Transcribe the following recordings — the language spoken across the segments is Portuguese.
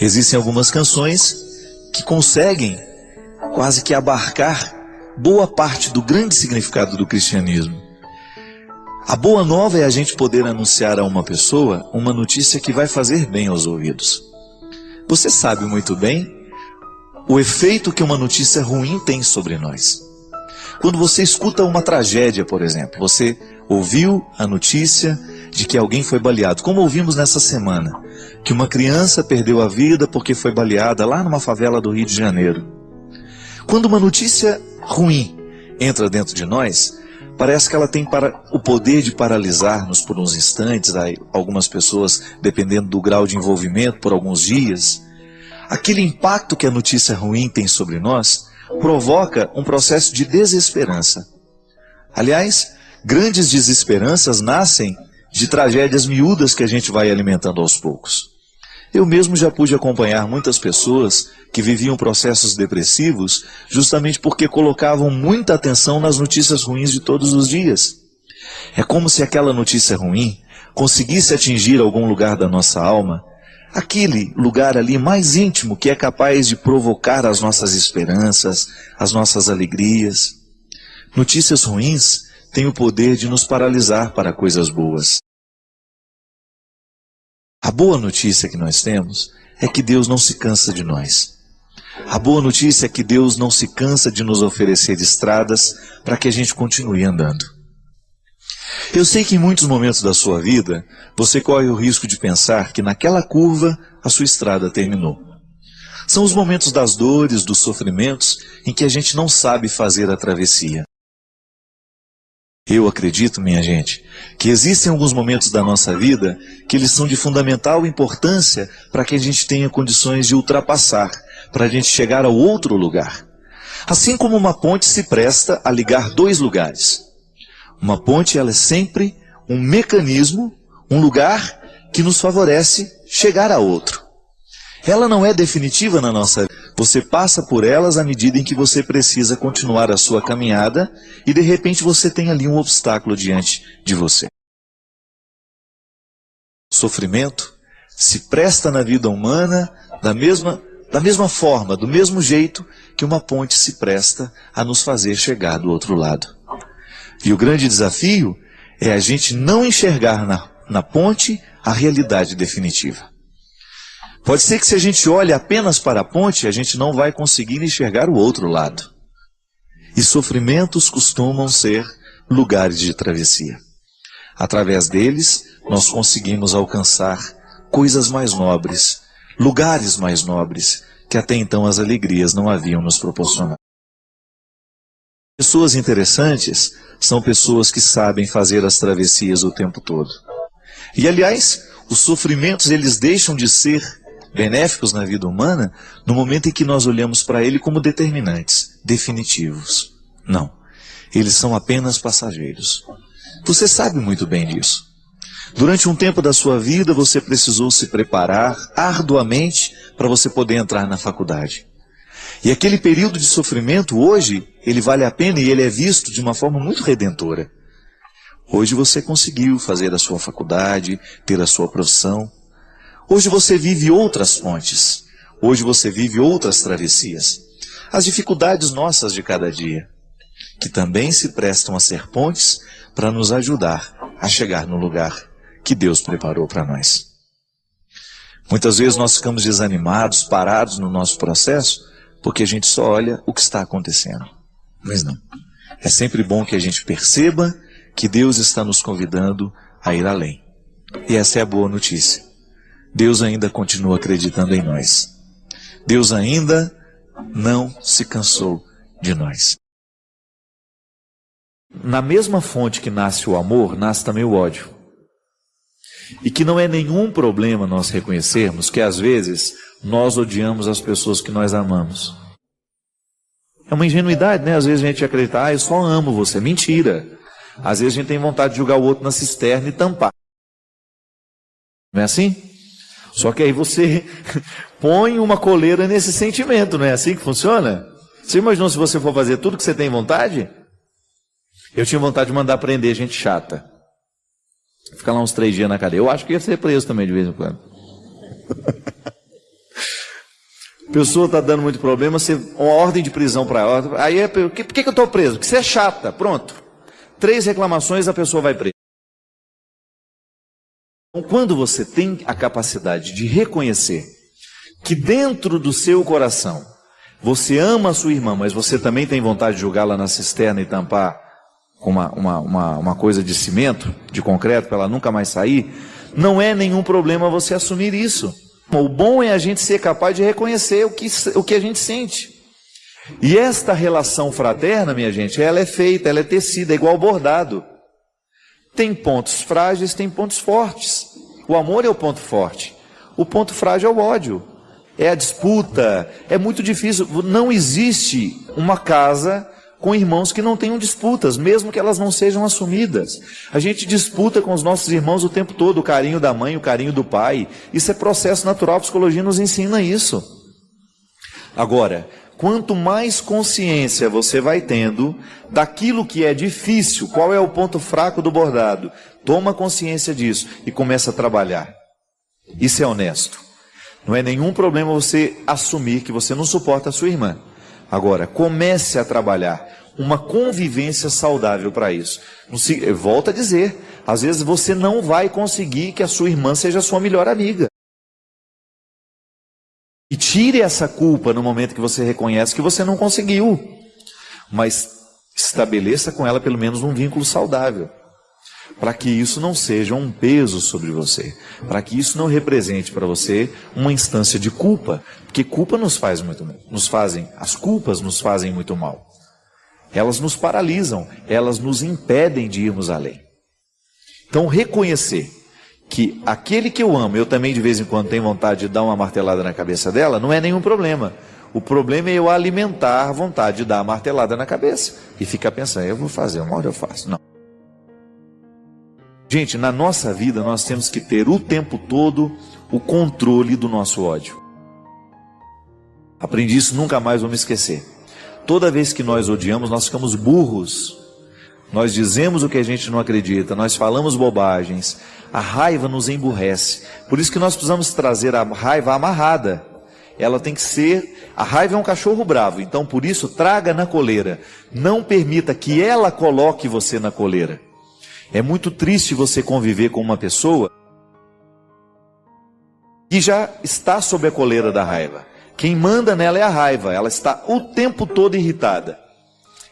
Existem algumas canções que conseguem quase que abarcar boa parte do grande significado do cristianismo. A boa nova é a gente poder anunciar a uma pessoa uma notícia que vai fazer bem aos ouvidos. Você sabe muito bem o efeito que uma notícia ruim tem sobre nós. Quando você escuta uma tragédia, por exemplo, você ouviu a notícia de que alguém foi baleado, como ouvimos nessa semana, que uma criança perdeu a vida porque foi baleada lá numa favela do Rio de Janeiro. Quando uma notícia ruim entra dentro de nós, parece que ela tem o poder de paralisar-nos por uns instantes, algumas pessoas, dependendo do grau de envolvimento, por alguns dias. Aquele impacto que a notícia ruim tem sobre nós provoca um processo de desesperança. Aliás, grandes desesperanças nascem de tragédias miúdas que a gente vai alimentando aos poucos. Eu mesmo já pude acompanhar muitas pessoas que viviam processos depressivos justamente porque colocavam muita atenção nas notícias ruins de todos os dias. É como se aquela notícia ruim conseguisse atingir algum lugar da nossa alma, aquele lugar ali mais íntimo que é capaz de provocar as nossas esperanças, as nossas alegrias. Notícias ruins têm o poder de nos paralisar para coisas boas. A boa notícia que nós temos é que Deus não se cansa de nós. A boa notícia é que Deus não se cansa de nos oferecer estradas para que a gente continue andando. Eu sei que em muitos momentos da sua vida, você corre o risco de pensar que naquela curva a sua estrada terminou. São os momentos das dores, dos sofrimentos, em que a gente não sabe fazer a travessia. Eu acredito, minha gente, que existem alguns momentos da nossa vida que eles são de fundamental importância para que a gente tenha condições de ultrapassar, para a gente chegar ao outro lugar. Assim como uma ponte se presta a ligar dois lugares. Uma ponte, ela é sempre um mecanismo, um lugar que nos favorece chegar a outro. Ela não é definitiva na nossa vida. Você passa por elas à medida em que você precisa continuar a sua caminhada e de repente você tem ali um obstáculo diante de você. O sofrimento se presta na vida humana da mesma forma, do mesmo jeito que uma ponte se presta a nos fazer chegar do outro lado. E o grande desafio é a gente não enxergar na ponte a realidade definitiva. Pode ser que se a gente olhe apenas para a ponte, a gente não vai conseguir enxergar o outro lado. E sofrimentos costumam ser lugares de travessia. Através deles, nós conseguimos alcançar coisas mais nobres, lugares mais nobres, que até então as alegrias não haviam nos proporcionado. Pessoas interessantes são pessoas que sabem fazer as travessias o tempo todo. E aliás, os sofrimentos eles deixam de ser benéficos na vida humana no momento em que nós olhamos para ele como determinantes, definitivos. Não, eles são apenas passageiros. Você sabe muito bem disso. Durante um tempo da sua vida você precisou se preparar arduamente para você poder entrar na faculdade. E aquele período de sofrimento hoje, ele vale a pena e ele é visto de uma forma muito redentora. Hoje você conseguiu fazer a sua faculdade, ter a sua profissão. Hoje você vive outras pontes. Hoje você vive outras travessias. As dificuldades nossas de cada dia, que também se prestam a ser pontes para nos ajudar a chegar no lugar que Deus preparou para nós. Muitas vezes nós ficamos desanimados, parados no nosso processo, porque a gente só olha o que está acontecendo. Mas não. É sempre bom que a gente perceba que Deus está nos convidando a ir além. E essa é a boa notícia. Deus ainda continua acreditando em nós. Deus ainda não se cansou de nós. Na mesma fonte que nasce o amor, nasce também o ódio. E que não é nenhum problema nós reconhecermos que às vezes nós odiamos as pessoas que nós amamos. É uma ingenuidade, né? Às vezes a gente acredita, eu só amo você. Mentira. Às vezes a gente tem vontade de jogar o outro na cisterna e tampar. Não é assim? Só que aí você põe uma coleira nesse sentimento, não é assim que funciona? Você imaginou se você for fazer tudo que você tem vontade? Eu tinha vontade de mandar prender gente chata. Ficar lá uns 3 dias na cadeia. Eu acho que ia ser preso também de vez em quando. A pessoa está dando muito problema, você uma ordem de prisão para ela. Aí por que eu estou preso? Porque você é chata. Pronto. 3 reclamações, a pessoa vai presa. Então, quando você tem a capacidade de reconhecer que dentro do seu coração você ama a sua irmã, mas você também tem vontade de jogá-la na cisterna e tampar com uma coisa de cimento, de concreto, para ela nunca mais sair, não é nenhum problema você assumir isso. O bom é a gente ser capaz de reconhecer o que a gente sente. E esta relação fraterna, minha gente, ela é feita, ela é tecida, é igual bordado. Tem pontos frágeis, tem pontos fortes. O amor é o ponto forte. O ponto frágil é o ódio. É a disputa. É muito difícil. Não existe uma casa com irmãos que não tenham disputas, mesmo que elas não sejam assumidas. A gente disputa com os nossos irmãos o tempo todo, o carinho da mãe, o carinho do pai. Isso é processo natural, a psicologia nos ensina isso. Agora, quanto mais consciência você vai tendo daquilo que é difícil, qual é o ponto fraco do bordado, toma consciência disso e começa a trabalhar. Isso é honesto. Não é nenhum problema você assumir que você não suporta a sua irmã. Agora, comece a trabalhar uma convivência saudável para isso. Volto a dizer, às vezes você não vai conseguir que a sua irmã seja a sua melhor amiga. E tire essa culpa no momento que você reconhece que você não conseguiu. Mas estabeleça com ela pelo menos um vínculo saudável. Para que isso não seja um peso sobre você. Para que isso não represente para você uma instância de culpa. Porque culpa nos faz muito mal. As culpas nos fazem muito mal. Elas nos paralisam. Elas nos impedem de irmos além. Então reconhecer que aquele que eu amo, eu também de vez em quando tenho vontade de dar uma martelada na cabeça dela, não é nenhum problema. O problema é eu alimentar a vontade de dar a martelada na cabeça. E ficar pensando, eu vou fazer, uma hora eu faço. Não. Gente, na nossa vida nós temos que ter o tempo todo o controle do nosso ódio. Aprendi isso, nunca mais vou me esquecer. Toda vez que nós odiamos, nós ficamos burros. Nós dizemos o que a gente não acredita, nós falamos bobagens. A raiva nos emburrece. Por isso que nós precisamos trazer a raiva amarrada. Ela tem que ser... A raiva é um cachorro bravo, então por isso traga na coleira. Não permita que ela coloque você na coleira. É muito triste você conviver com uma pessoa que já está sob a coleira da raiva. Quem manda nela é a raiva, ela está o tempo todo irritada.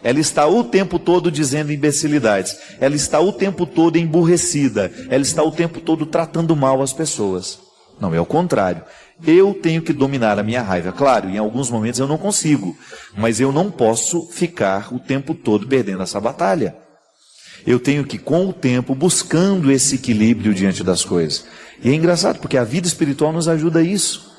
Ela está o tempo todo dizendo imbecilidades. Ela está o tempo todo emburrecida. Ela está o tempo todo tratando mal as pessoas. Não, é o contrário. Eu tenho que dominar a minha raiva. Claro, em alguns momentos eu não consigo. Mas eu não posso ficar o tempo todo perdendo essa batalha. Eu tenho que, com o tempo, buscando esse equilíbrio diante das coisas. E é engraçado, porque a vida espiritual nos ajuda a isso.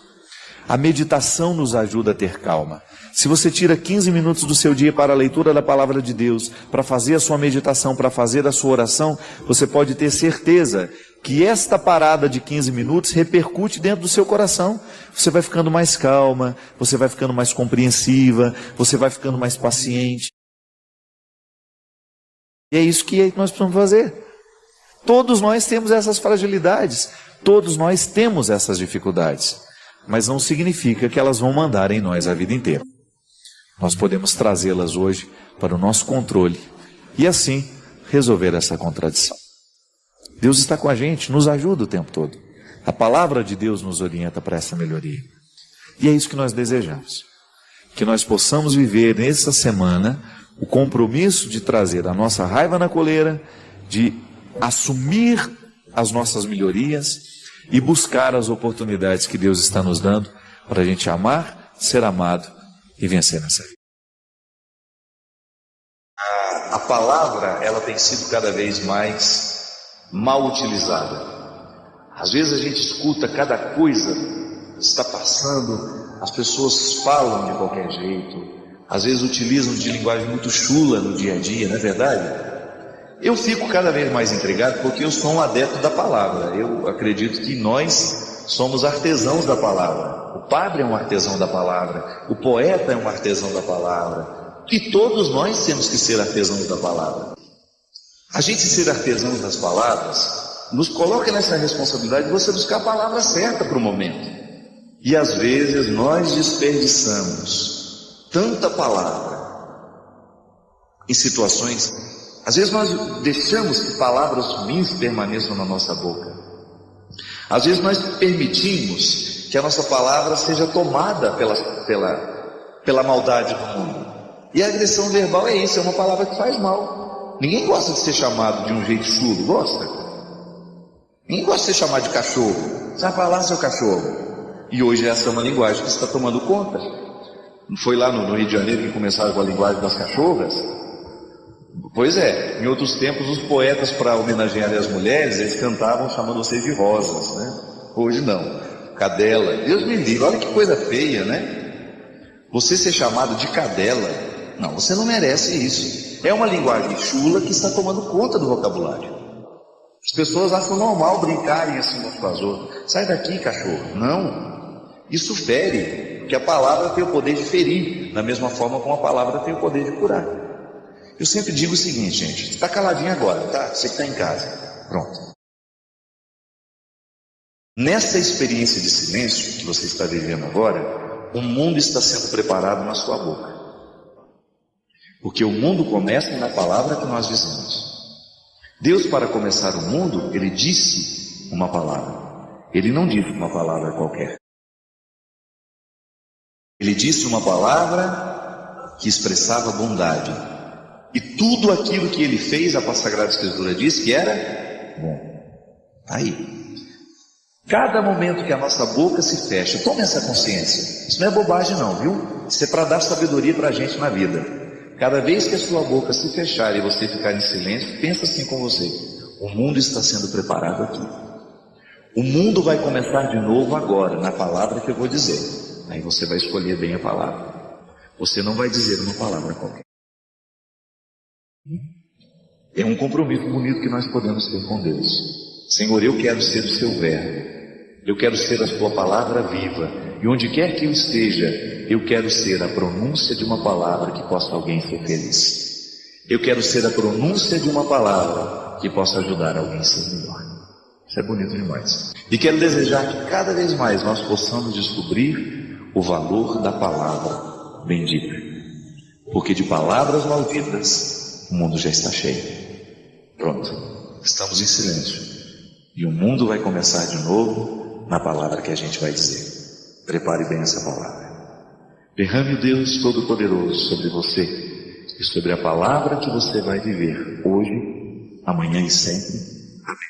A meditação nos ajuda a ter calma. Se você tira 15 minutos do seu dia para a leitura da palavra de Deus, para fazer a sua meditação, para fazer a sua oração, você pode ter certeza que esta parada de 15 minutos repercute dentro do seu coração. Você vai ficando mais calma, você vai ficando mais compreensiva, você vai ficando mais paciente. E é isso que nós precisamos fazer. Todos nós temos essas fragilidades, todos nós temos essas dificuldades, mas não significa que elas vão mandar em nós a vida inteira. Nós podemos trazê-las hoje para o nosso controle e assim resolver essa contradição. Deus está com a gente, nos ajuda o tempo todo. A palavra de Deus nos orienta para essa melhoria. E é isso que nós desejamos. Que nós possamos viver nessa semana o compromisso de trazer a nossa raiva na coleira, de assumir as nossas melhorias e buscar as oportunidades que Deus está nos dando para a gente amar, ser amado e vencer nessa vida. A palavra, ela tem sido cada vez mais mal utilizada. Às vezes a gente escuta cada coisa que está passando, as pessoas falam de qualquer jeito, às vezes utilizam de linguagem muito chula no dia a dia, não é verdade? Eu fico cada vez mais intrigado porque eu sou um adepto da palavra. Eu acredito que nós somos artesãos da palavra. O padre é um artesão da palavra, o poeta é um artesão da palavra, e todos nós temos que ser artesãos da palavra. A gente ser artesãos das palavras nos coloca nessa responsabilidade de você buscar a palavra certa para o momento. E às vezes nós desperdiçamos tanta palavra em situações, às vezes nós deixamos que palavras ruins permaneçam na nossa boca. Às vezes nós permitimos que a nossa palavra seja tomada pela maldade do mundo. E a agressão verbal é isso, é uma palavra que faz mal. Ninguém gosta de ser chamado de um jeito chulo, gosta? Ninguém gosta de ser chamado de cachorro. Sai pra lá, seu cachorro. E hoje essa é uma linguagem que está tomando conta. Não foi lá no Rio de Janeiro que começaram com a linguagem das cachorras? Pois é, em outros tempos os poetas, para homenagear as mulheres, eles cantavam chamando vocês de rosas, né? Hoje não, cadela. Deus me livre, olha que coisa feia, né? Você ser chamado de cadela, não, você não merece isso. É uma linguagem chula que está tomando conta do vocabulário. As pessoas acham normal brincarem assim umas com as outras. Sai daqui, cachorro. Não, isso fere, porque a palavra tem o poder de ferir, da mesma forma como a palavra tem o poder de curar. Eu sempre digo o seguinte, gente, você está caladinho agora, tá? Você que está em casa, pronto. Nessa experiência de silêncio que você está vivendo agora, o mundo está sendo preparado na sua boca. Porque o mundo começa na palavra que nós dizemos. Deus, para começar o mundo, Ele disse uma palavra. Ele não disse uma palavra qualquer. Ele disse uma palavra que expressava bondade. E tudo aquilo que Ele fez, a Sagrada Escritura diz que era bom. Aí. Cada momento que a nossa boca se fecha, tome essa consciência. Isso não é bobagem não, viu? Isso é para dar sabedoria para a gente na vida. Cada vez que a sua boca se fechar e você ficar em silêncio, pensa assim com você: o mundo está sendo preparado aqui. O mundo vai começar de novo agora, na palavra que eu vou dizer. Aí você vai escolher bem a palavra. Você não vai dizer uma palavra qualquer. É um compromisso bonito que nós podemos ter com Deus. Senhor, eu quero ser o seu verbo. Eu quero ser a sua palavra viva. E onde quer que eu esteja, eu quero ser a pronúncia de uma palavra que possa alguém ser feliz. Eu quero ser a pronúncia de uma palavra que possa ajudar alguém a ser melhor. Isso é bonito demais. E quero desejar que cada vez mais nós possamos descobrir o valor da palavra bendita. Porque de palavras malditas, o mundo já está cheio. Pronto, estamos em silêncio. E o mundo vai começar de novo na palavra que a gente vai dizer. Prepare bem essa palavra. Derrame o Deus Todo-Poderoso sobre você e sobre a palavra que você vai viver hoje, amanhã e sempre. Amém.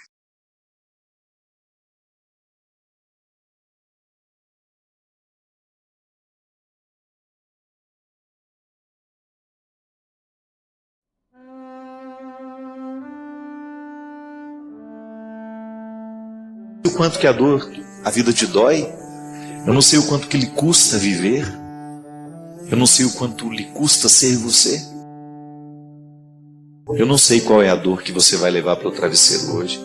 O quanto que a vida te dói. Eu não sei o quanto que lhe custa viver. Eu não sei o quanto lhe custa ser você. Eu não sei qual é a dor que você vai levar para o travesseiro hoje.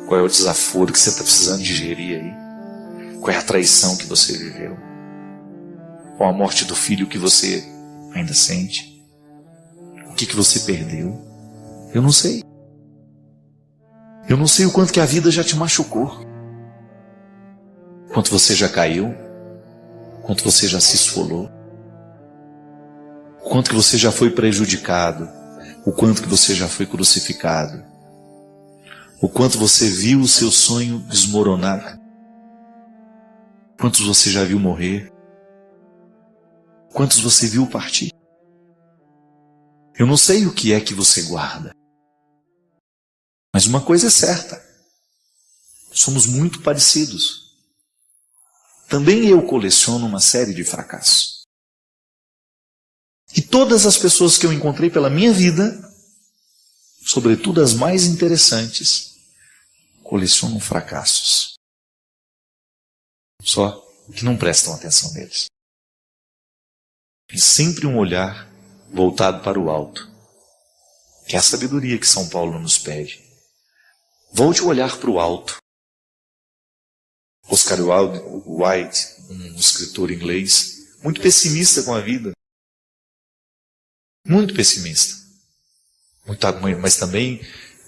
Qual é o desaforo que você está precisando digerir aí. Qual é a traição que você viveu. Qual a morte do filho que você ainda sente. O que você perdeu. Eu não sei. Eu não sei o quanto que a vida já te machucou. Quanto você já caiu. Quanto você já se esfolou. O quanto que você já foi prejudicado. O quanto que você já foi crucificado. O quanto você viu o seu sonho desmoronar. Quantos você já viu morrer. Quantos você viu partir. Eu não sei o que é que você guarda. Mas uma coisa é certa. Somos muito parecidos. Também eu coleciono uma série de fracassos. E todas as pessoas que eu encontrei pela minha vida, sobretudo as mais interessantes, colecionam fracassos. Só que não prestam atenção neles. Tem sempre um olhar voltado para o alto, que é a sabedoria que São Paulo nos pede. Volte o olhar para o alto. Oscar Wilde, um escritor inglês, muito pessimista com a vida. Muito pessimista. Mas também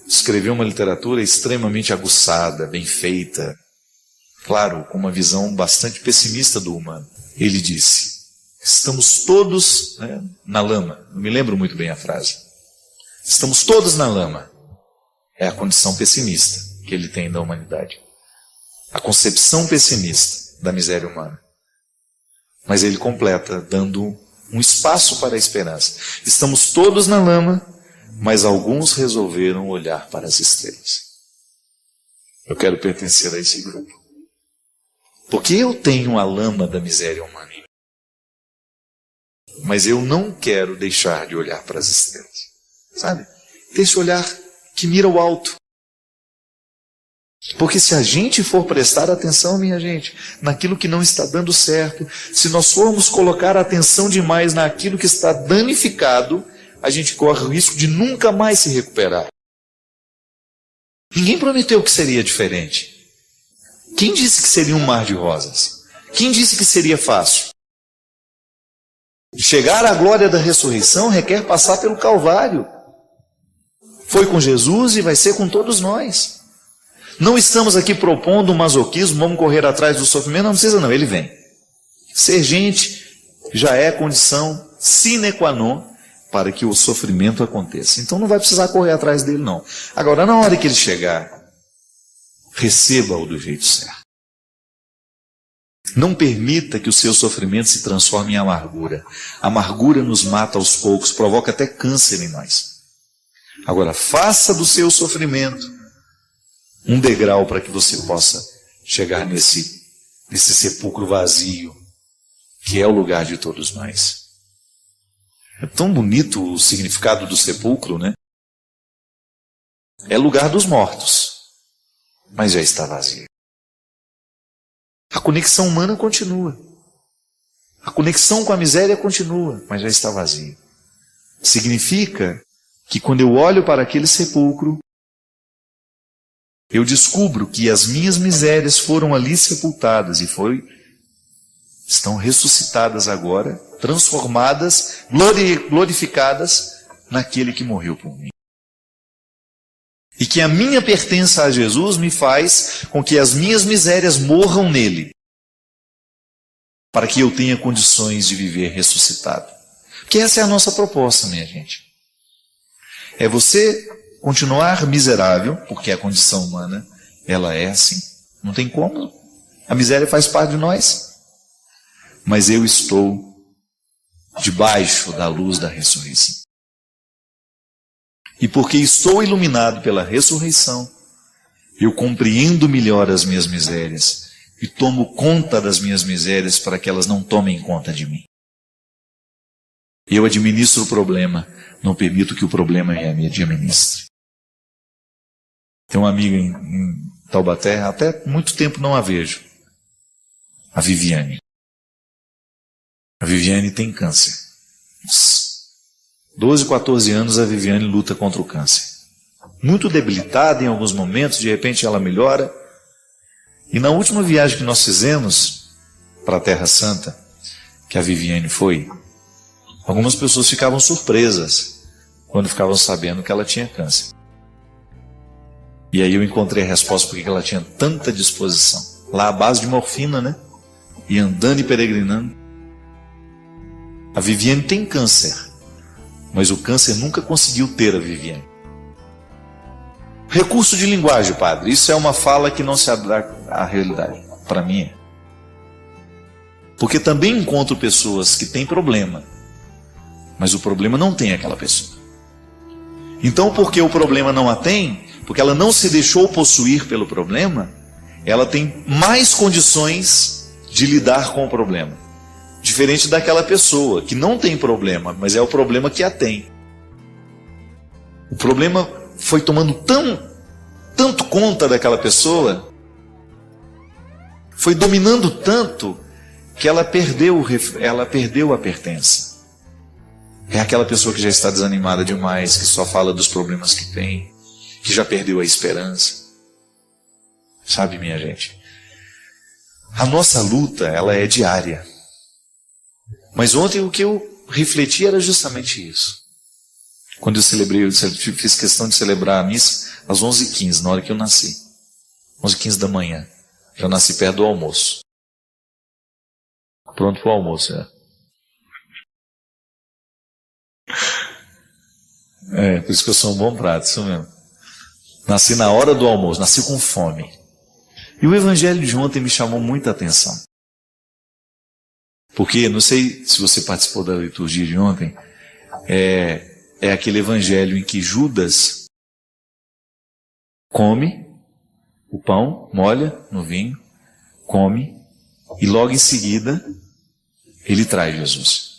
escreveu uma literatura extremamente aguçada, bem feita, claro, com uma visão bastante pessimista do humano. Ele disse: estamos todos, na lama. Não me lembro muito bem a frase. Estamos todos na lama. É a condição pessimista que ele tem da humanidade. A concepção pessimista da miséria humana. Mas ele completa, dando um espaço para a esperança. Estamos todos na lama, mas alguns resolveram olhar para as estrelas. Eu quero pertencer a esse grupo. Porque eu tenho a lama da miséria humana. Mas eu não quero deixar de olhar para as estrelas. Sabe? Esse olhar que mira o alto. Porque se a gente for prestar atenção, minha gente, naquilo que não está dando certo, se nós formos colocar atenção demais naquilo que está danificado, a gente corre o risco de nunca mais se recuperar. Ninguém prometeu que seria diferente. Quem disse que seria um mar de rosas? Quem disse que seria fácil? Chegar à glória da ressurreição requer passar pelo Calvário. Foi com Jesus e vai ser com todos nós. Não estamos aqui propondo um masoquismo, vamos correr atrás do sofrimento, não precisa não, ele vem. Ser gente já é condição sine qua non para que o sofrimento aconteça. Então não vai precisar correr atrás dele não. Agora, na hora que ele chegar, receba-o do jeito certo. Não permita que o seu sofrimento se transforme em amargura. A amargura nos mata aos poucos, provoca até câncer em nós. Agora, faça do seu sofrimento um degrau para que você possa chegar nesse sepulcro vazio, que é o lugar de todos nós. É tão bonito o significado do sepulcro, né? É lugar dos mortos, mas já está vazio. A conexão humana continua. A conexão com a miséria continua, mas já está vazio. Significa que quando eu olho para aquele sepulcro, eu descubro que as minhas misérias foram ali sepultadas e estão ressuscitadas agora, transformadas, glorificadas naquele que morreu por mim. E que a minha pertença a Jesus me faz com que as minhas misérias morram nele, para que eu tenha condições de viver ressuscitado. Porque essa é a nossa proposta, minha gente. É você continuar miserável, porque a condição humana, ela é assim. Não tem como. A miséria faz parte de nós. Mas eu estou debaixo da luz da ressurreição. E porque estou iluminado pela ressurreição, eu compreendo melhor as minhas misérias e tomo conta das minhas misérias para que elas não tomem conta de mim. Eu administro o problema, não permito que o problema me administre. Tem uma amiga em Taubaté, até muito tempo não a vejo, a Viviane. A Viviane tem câncer. 12, 14 anos a Viviane luta contra o câncer. Muito debilitada em alguns momentos, de repente ela melhora. E na última viagem que nós fizemos para a Terra Santa, que a Viviane foi, algumas pessoas ficavam surpresas quando ficavam sabendo que ela tinha câncer. E aí eu encontrei a resposta porque ela tinha tanta disposição. Lá à base de morfina, né? E andando e peregrinando. A Viviane tem câncer, mas o câncer nunca conseguiu ter a Viviane. Recurso de linguagem, padre. Isso é uma fala que não se adapta à realidade. Para mim é. Porque também encontro pessoas que têm problema, mas o problema não tem aquela pessoa. Então, porque o problema não a tem, porque ela não se deixou possuir pelo problema, ela tem mais condições de lidar com o problema. Diferente daquela pessoa que não tem problema, mas é o problema que a tem. O problema foi tomando tanto conta daquela pessoa, foi dominando tanto, que ela perdeu a pertença. É aquela pessoa que já está desanimada demais, que só fala dos problemas que tem, que já perdeu a esperança. Sabe, minha gente? A nossa luta, ela é diária. Mas ontem o que eu refleti era justamente isso. Quando eu fiz questão de celebrar a missa às 11h15, na hora que eu nasci. 11h15 da manhã. Já nasci perto do almoço. Pronto para o almoço, por isso que eu sou um bom prato, isso mesmo. Nasci na hora do almoço, nasci com fome. E o evangelho de ontem me chamou muita atenção. Porque, não sei se você participou da liturgia de ontem, é aquele evangelho em que Judas come o pão, molha no vinho, come, e logo em seguida ele traz Jesus.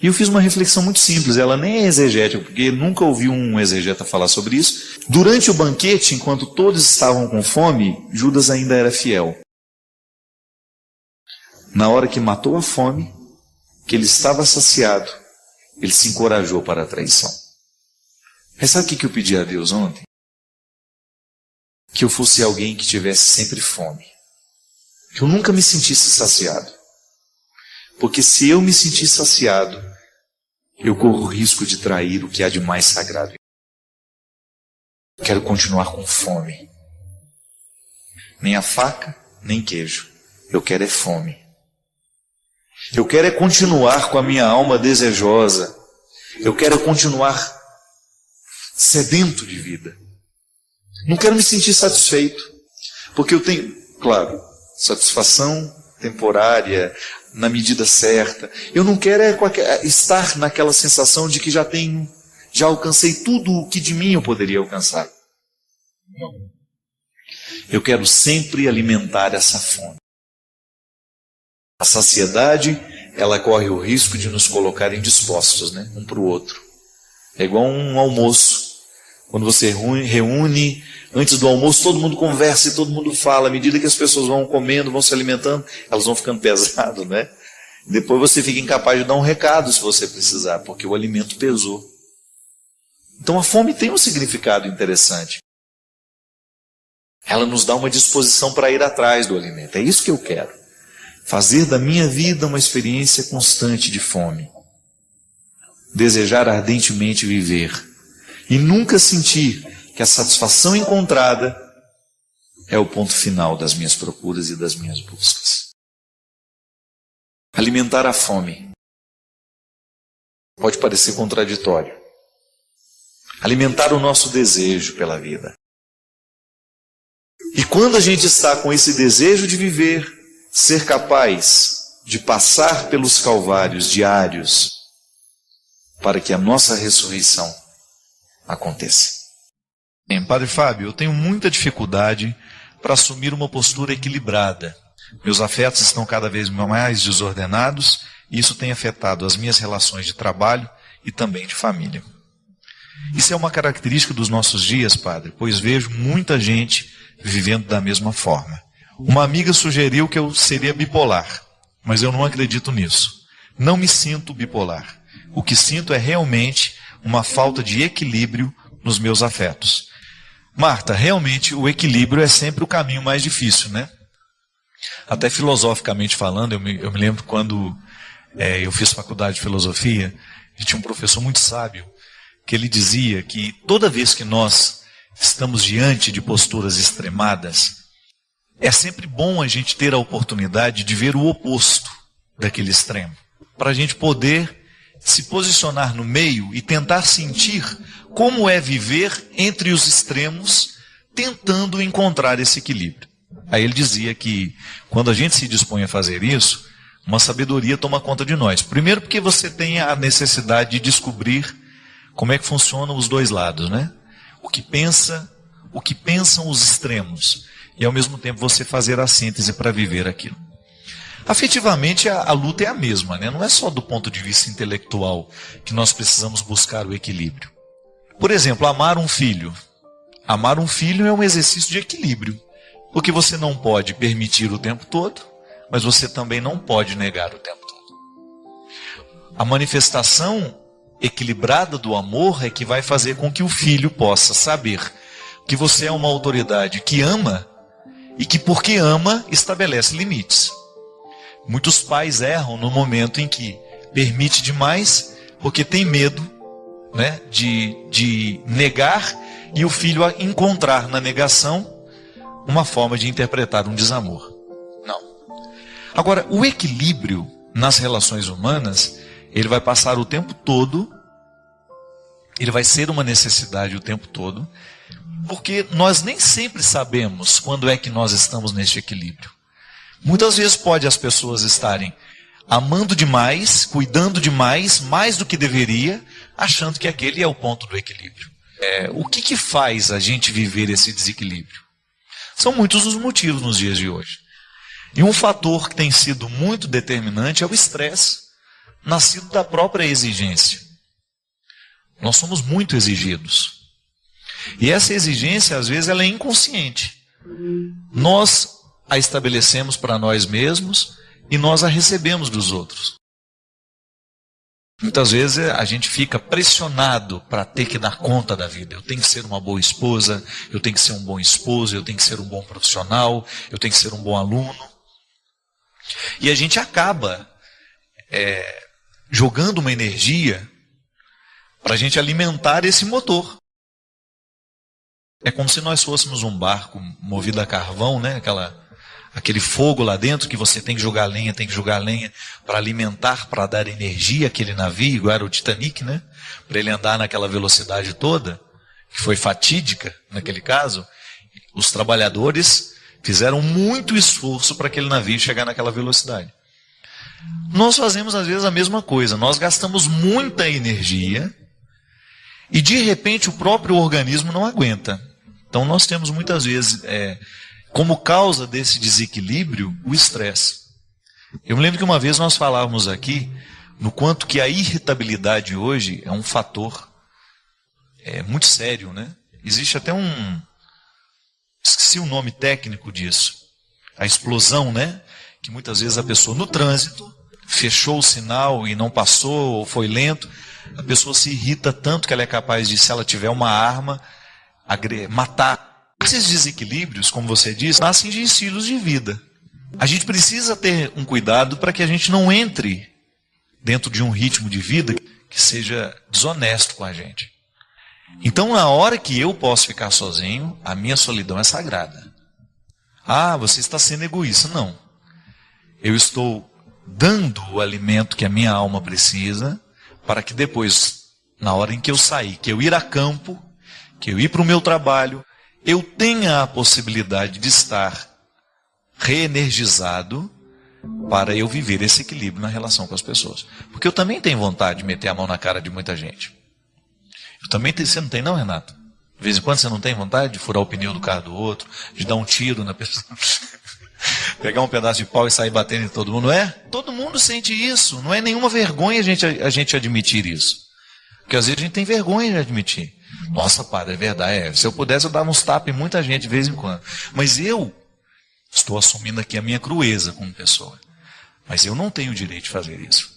E eu fiz uma reflexão muito simples, ela nem é exegética, porque nunca ouvi um exegeta falar sobre isso. Durante o banquete, enquanto todos estavam com fome, Judas ainda era fiel. Na hora que matou a fome, que ele estava saciado, ele se encorajou para a traição. Mas sabe o que eu pedi a Deus ontem? Que eu fosse alguém que tivesse sempre fome. Que eu nunca me sentisse saciado. Porque se eu me sentir saciado, eu corro o risco de trair o que há de mais sagrado. Eu quero continuar com fome. Nem a faca, nem queijo. Eu quero é fome. Eu quero é continuar com a minha alma desejosa. Eu quero é continuar sedento de vida. Não quero me sentir satisfeito. Porque eu tenho, claro, satisfação temporária, na medida certa. Eu não quero estar naquela sensação de que já alcancei tudo o que de mim eu poderia alcançar. Não. Eu quero sempre alimentar essa fome. A saciedade, ela corre o risco de nos colocar indispostos, né? Um para o outro. É igual um almoço. Quando você reúne, antes do almoço todo mundo conversa e todo mundo fala. À medida que as pessoas vão comendo, vão se alimentando, elas vão ficando pesadas, né? Depois você fica incapaz de dar um recado se você precisar, porque o alimento pesou. Então a fome tem um significado interessante. Ela nos dá uma disposição para ir atrás do alimento. É isso que eu quero. Fazer da minha vida uma experiência constante de fome. Desejar ardentemente viver. E nunca sentir que a satisfação encontrada é o ponto final das minhas procuras e das minhas buscas. Alimentar a fome pode parecer contraditório. Alimentar o nosso desejo pela vida. E quando a gente está com esse desejo de viver, ser capaz de passar pelos calvários diários para que a nossa ressurreição aconteça. Bem, Padre Fábio, eu tenho muita dificuldade para assumir uma postura equilibrada. Meus afetos estão cada vez mais desordenados e isso tem afetado as minhas relações de trabalho e também de família. Isso é uma característica dos nossos dias, Padre, pois vejo muita gente vivendo da mesma forma. Uma amiga sugeriu que eu seria bipolar, mas eu não acredito nisso. Não me sinto bipolar. O que sinto é realmente uma falta de equilíbrio nos meus afetos. Marta, realmente o equilíbrio é sempre o caminho mais difícil, né? Até filosoficamente falando, eu me lembro quando eu fiz faculdade de filosofia, e tinha um professor muito sábio, que ele dizia que toda vez que nós estamos diante de posturas extremadas, é sempre bom a gente ter a oportunidade de ver o oposto daquele extremo, para a gente poder se posicionar no meio e tentar sentir como é viver entre os extremos, tentando encontrar esse equilíbrio. Aí ele dizia que quando a gente se dispõe a fazer isso, uma sabedoria toma conta de nós. Primeiro porque você tem a necessidade de descobrir como é que funcionam os dois lados, né? O que pensam os extremos. E ao mesmo tempo você fazer a síntese para viver aquilo. Afetivamente a luta é a mesma, né? Não é só do ponto de vista intelectual que nós precisamos buscar o equilíbrio. Por exemplo, amar um filho. Amar um filho é um exercício de equilíbrio. Porque você não pode permitir o tempo todo, mas você também não pode negar o tempo todo. A manifestação equilibrada do amor é que vai fazer com que o filho possa saber que você é uma autoridade que ama e que porque ama estabelece limites. Muitos pais erram no momento em que permite demais porque tem medo, né, de negar e o filho encontrar na negação uma forma de interpretar um desamor. Não. Agora, o equilíbrio nas relações humanas, ele vai passar o tempo todo, ele vai ser uma necessidade o tempo todo, porque nós nem sempre sabemos quando é que nós estamos neste equilíbrio. Muitas vezes pode as pessoas estarem amando demais, cuidando demais, mais do que deveria, achando que aquele é o ponto do equilíbrio. O que faz a gente viver esse desequilíbrio? São muitos os motivos nos dias de hoje. E um fator que tem sido muito determinante é o estresse, nascido da própria exigência. Nós somos muito exigidos. E essa exigência, às vezes, ela é inconsciente. Nós a estabelecemos para nós mesmos e nós a recebemos dos outros. Muitas vezes a gente fica pressionado para ter que dar conta da vida. Eu tenho que ser uma boa esposa, eu tenho que ser um bom esposo, eu tenho que ser um bom profissional, eu tenho que ser um bom aluno. E a gente acaba jogando uma energia para a gente alimentar esse motor. É como se nós fôssemos um barco movido a carvão, né? Aquele fogo lá dentro que você tem que jogar lenha para alimentar, para dar energia àquele navio, igual era o Titanic, né? Para ele andar naquela velocidade toda, que foi fatídica naquele caso. Os trabalhadores fizeram muito esforço para aquele navio chegar naquela velocidade. Nós fazemos às vezes a mesma coisa, nós gastamos muita energia e de repente o próprio organismo não aguenta. Então nós temos muitas vezes, como causa desse desequilíbrio, o estresse. Eu me lembro que uma vez nós falávamos aqui no quanto que a irritabilidade hoje é um fator muito sério, né? Existe até esqueci o nome técnico disso, a explosão, né? Que muitas vezes a pessoa no trânsito fechou o sinal e não passou, ou foi lento, a pessoa se irrita tanto que ela é capaz de, se ela tiver uma arma, matar. Esses desequilíbrios, como você disse, nascem de estilos de vida. A gente precisa ter um cuidado para que a gente não entre dentro de um ritmo de vida que seja desonesto com a gente. Então, na hora que eu posso ficar sozinho, a minha solidão é sagrada. Ah, você está sendo egoísta. Não. Eu estou dando o alimento que a minha alma precisa para que depois, na hora em que eu sair, que eu ir a campo, que eu ir para o meu trabalho, eu tenha a possibilidade de estar reenergizado para eu viver esse equilíbrio na relação com as pessoas. Porque eu também tenho vontade de meter a mão na cara de muita gente. Eu também tenho, você não tem não, Renato? De vez em quando você não tem vontade de furar o pneu do carro do outro, de dar um tiro na pessoa, pegar um pedaço de pau e sair batendo em todo mundo, não é? Todo mundo sente isso, não é nenhuma vergonha a gente admitir isso. Porque às vezes a gente tem vergonha de admitir. Nossa, padre, é verdade. Se eu pudesse, eu dava uns tapas em muita gente de vez em quando. Mas eu estou assumindo aqui a minha crueza como pessoa. Mas eu não tenho o direito de fazer isso.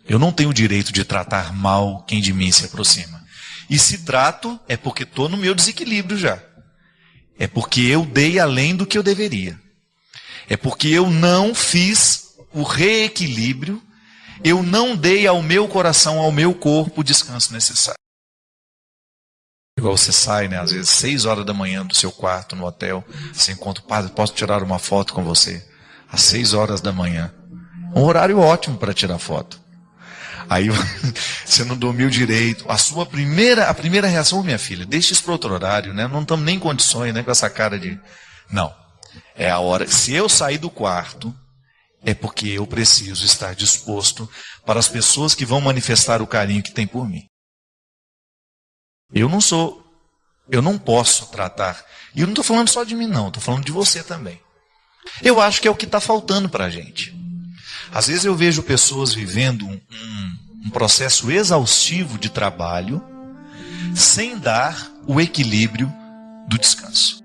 Eu não tenho o direito de tratar mal quem de mim se aproxima. E se trato, é porque estou no meu desequilíbrio já. É porque eu dei além do que eu deveria. É porque eu não fiz o reequilíbrio. Eu não dei ao meu coração, ao meu corpo, o descanso necessário. Igual você sai, né, às vezes 6 horas da manhã do seu quarto no hotel, você encontra o padre, posso tirar uma foto com você? Às 6 horas da manhã. Um horário ótimo para tirar foto. Aí você não dormiu direito. A primeira reação, minha filha, deixa isso para outro horário, né? Não estamos nem em condições, né, com essa cara de... Não. É a hora. Se eu sair do quarto, é porque eu preciso estar disposto para as pessoas que vão manifestar o carinho que tem por mim. Eu não posso tratar. E eu não estou falando só de mim, não. Estou falando de você também. Eu acho que é o que está faltando para a gente. Às vezes eu vejo pessoas vivendo um processo exaustivo de trabalho sem dar o equilíbrio do descanso.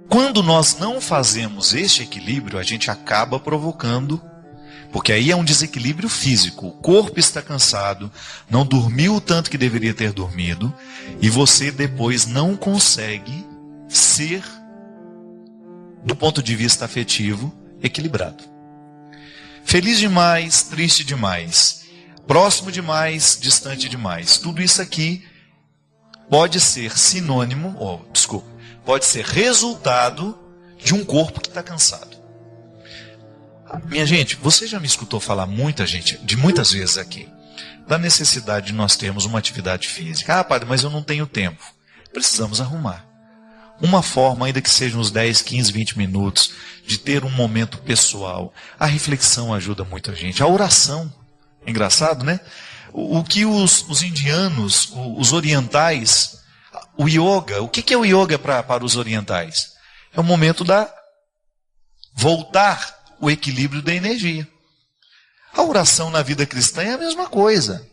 Quando nós não fazemos este equilíbrio, a gente acaba provocando, porque aí é um desequilíbrio físico. O corpo está cansado, não dormiu o tanto que deveria ter dormido, e você depois não consegue ser, do ponto de vista afetivo, equilibrado. Feliz demais, triste demais, próximo demais, distante demais. Tudo isso aqui pode ser sinônimo, pode ser resultado de um corpo que está cansado. Minha gente, você já me escutou falar muitas vezes aqui, da necessidade de nós termos uma atividade física. Ah, padre, mas eu não tenho tempo. Precisamos arrumar uma forma, ainda que seja uns 10, 15, 20 minutos, de ter um momento pessoal. A reflexão ajuda muito a gente. A oração. É engraçado, né? O que os indianos, os orientais, o yoga, o que é o yoga para os orientais? É o momento da voltar o equilíbrio da energia. A oração na vida cristã é a mesma coisa.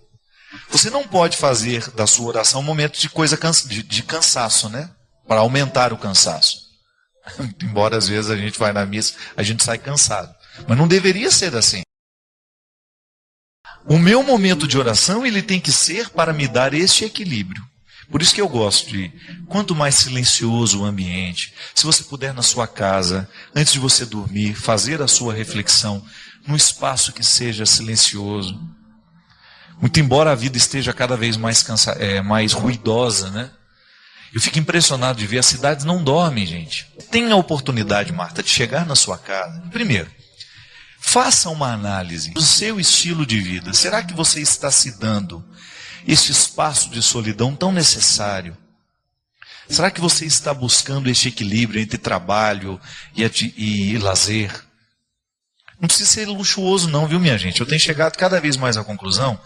Você não pode fazer da sua oração um momento de cansaço, né? Para aumentar o cansaço. Embora às vezes a gente vai na missa, a gente sai cansado. Mas não deveria ser assim. O meu momento de oração, ele tem que ser para me dar este equilíbrio. Por isso que eu gosto de, quanto mais silencioso o ambiente, se você puder na sua casa, antes de você dormir, fazer a sua reflexão num espaço que seja silencioso. Muito embora a vida esteja cada vez mais ruidosa, né? Eu fico impressionado de ver, as cidades não dormem, gente. Tenha a oportunidade, Marta, de chegar na sua casa. Primeiro, faça uma análise do seu estilo de vida. Será que você está se dando este espaço de solidão tão necessário? Será que você está buscando este equilíbrio entre trabalho e lazer? Não precisa ser luxuoso não, viu, minha gente? Eu tenho chegado cada vez mais à conclusão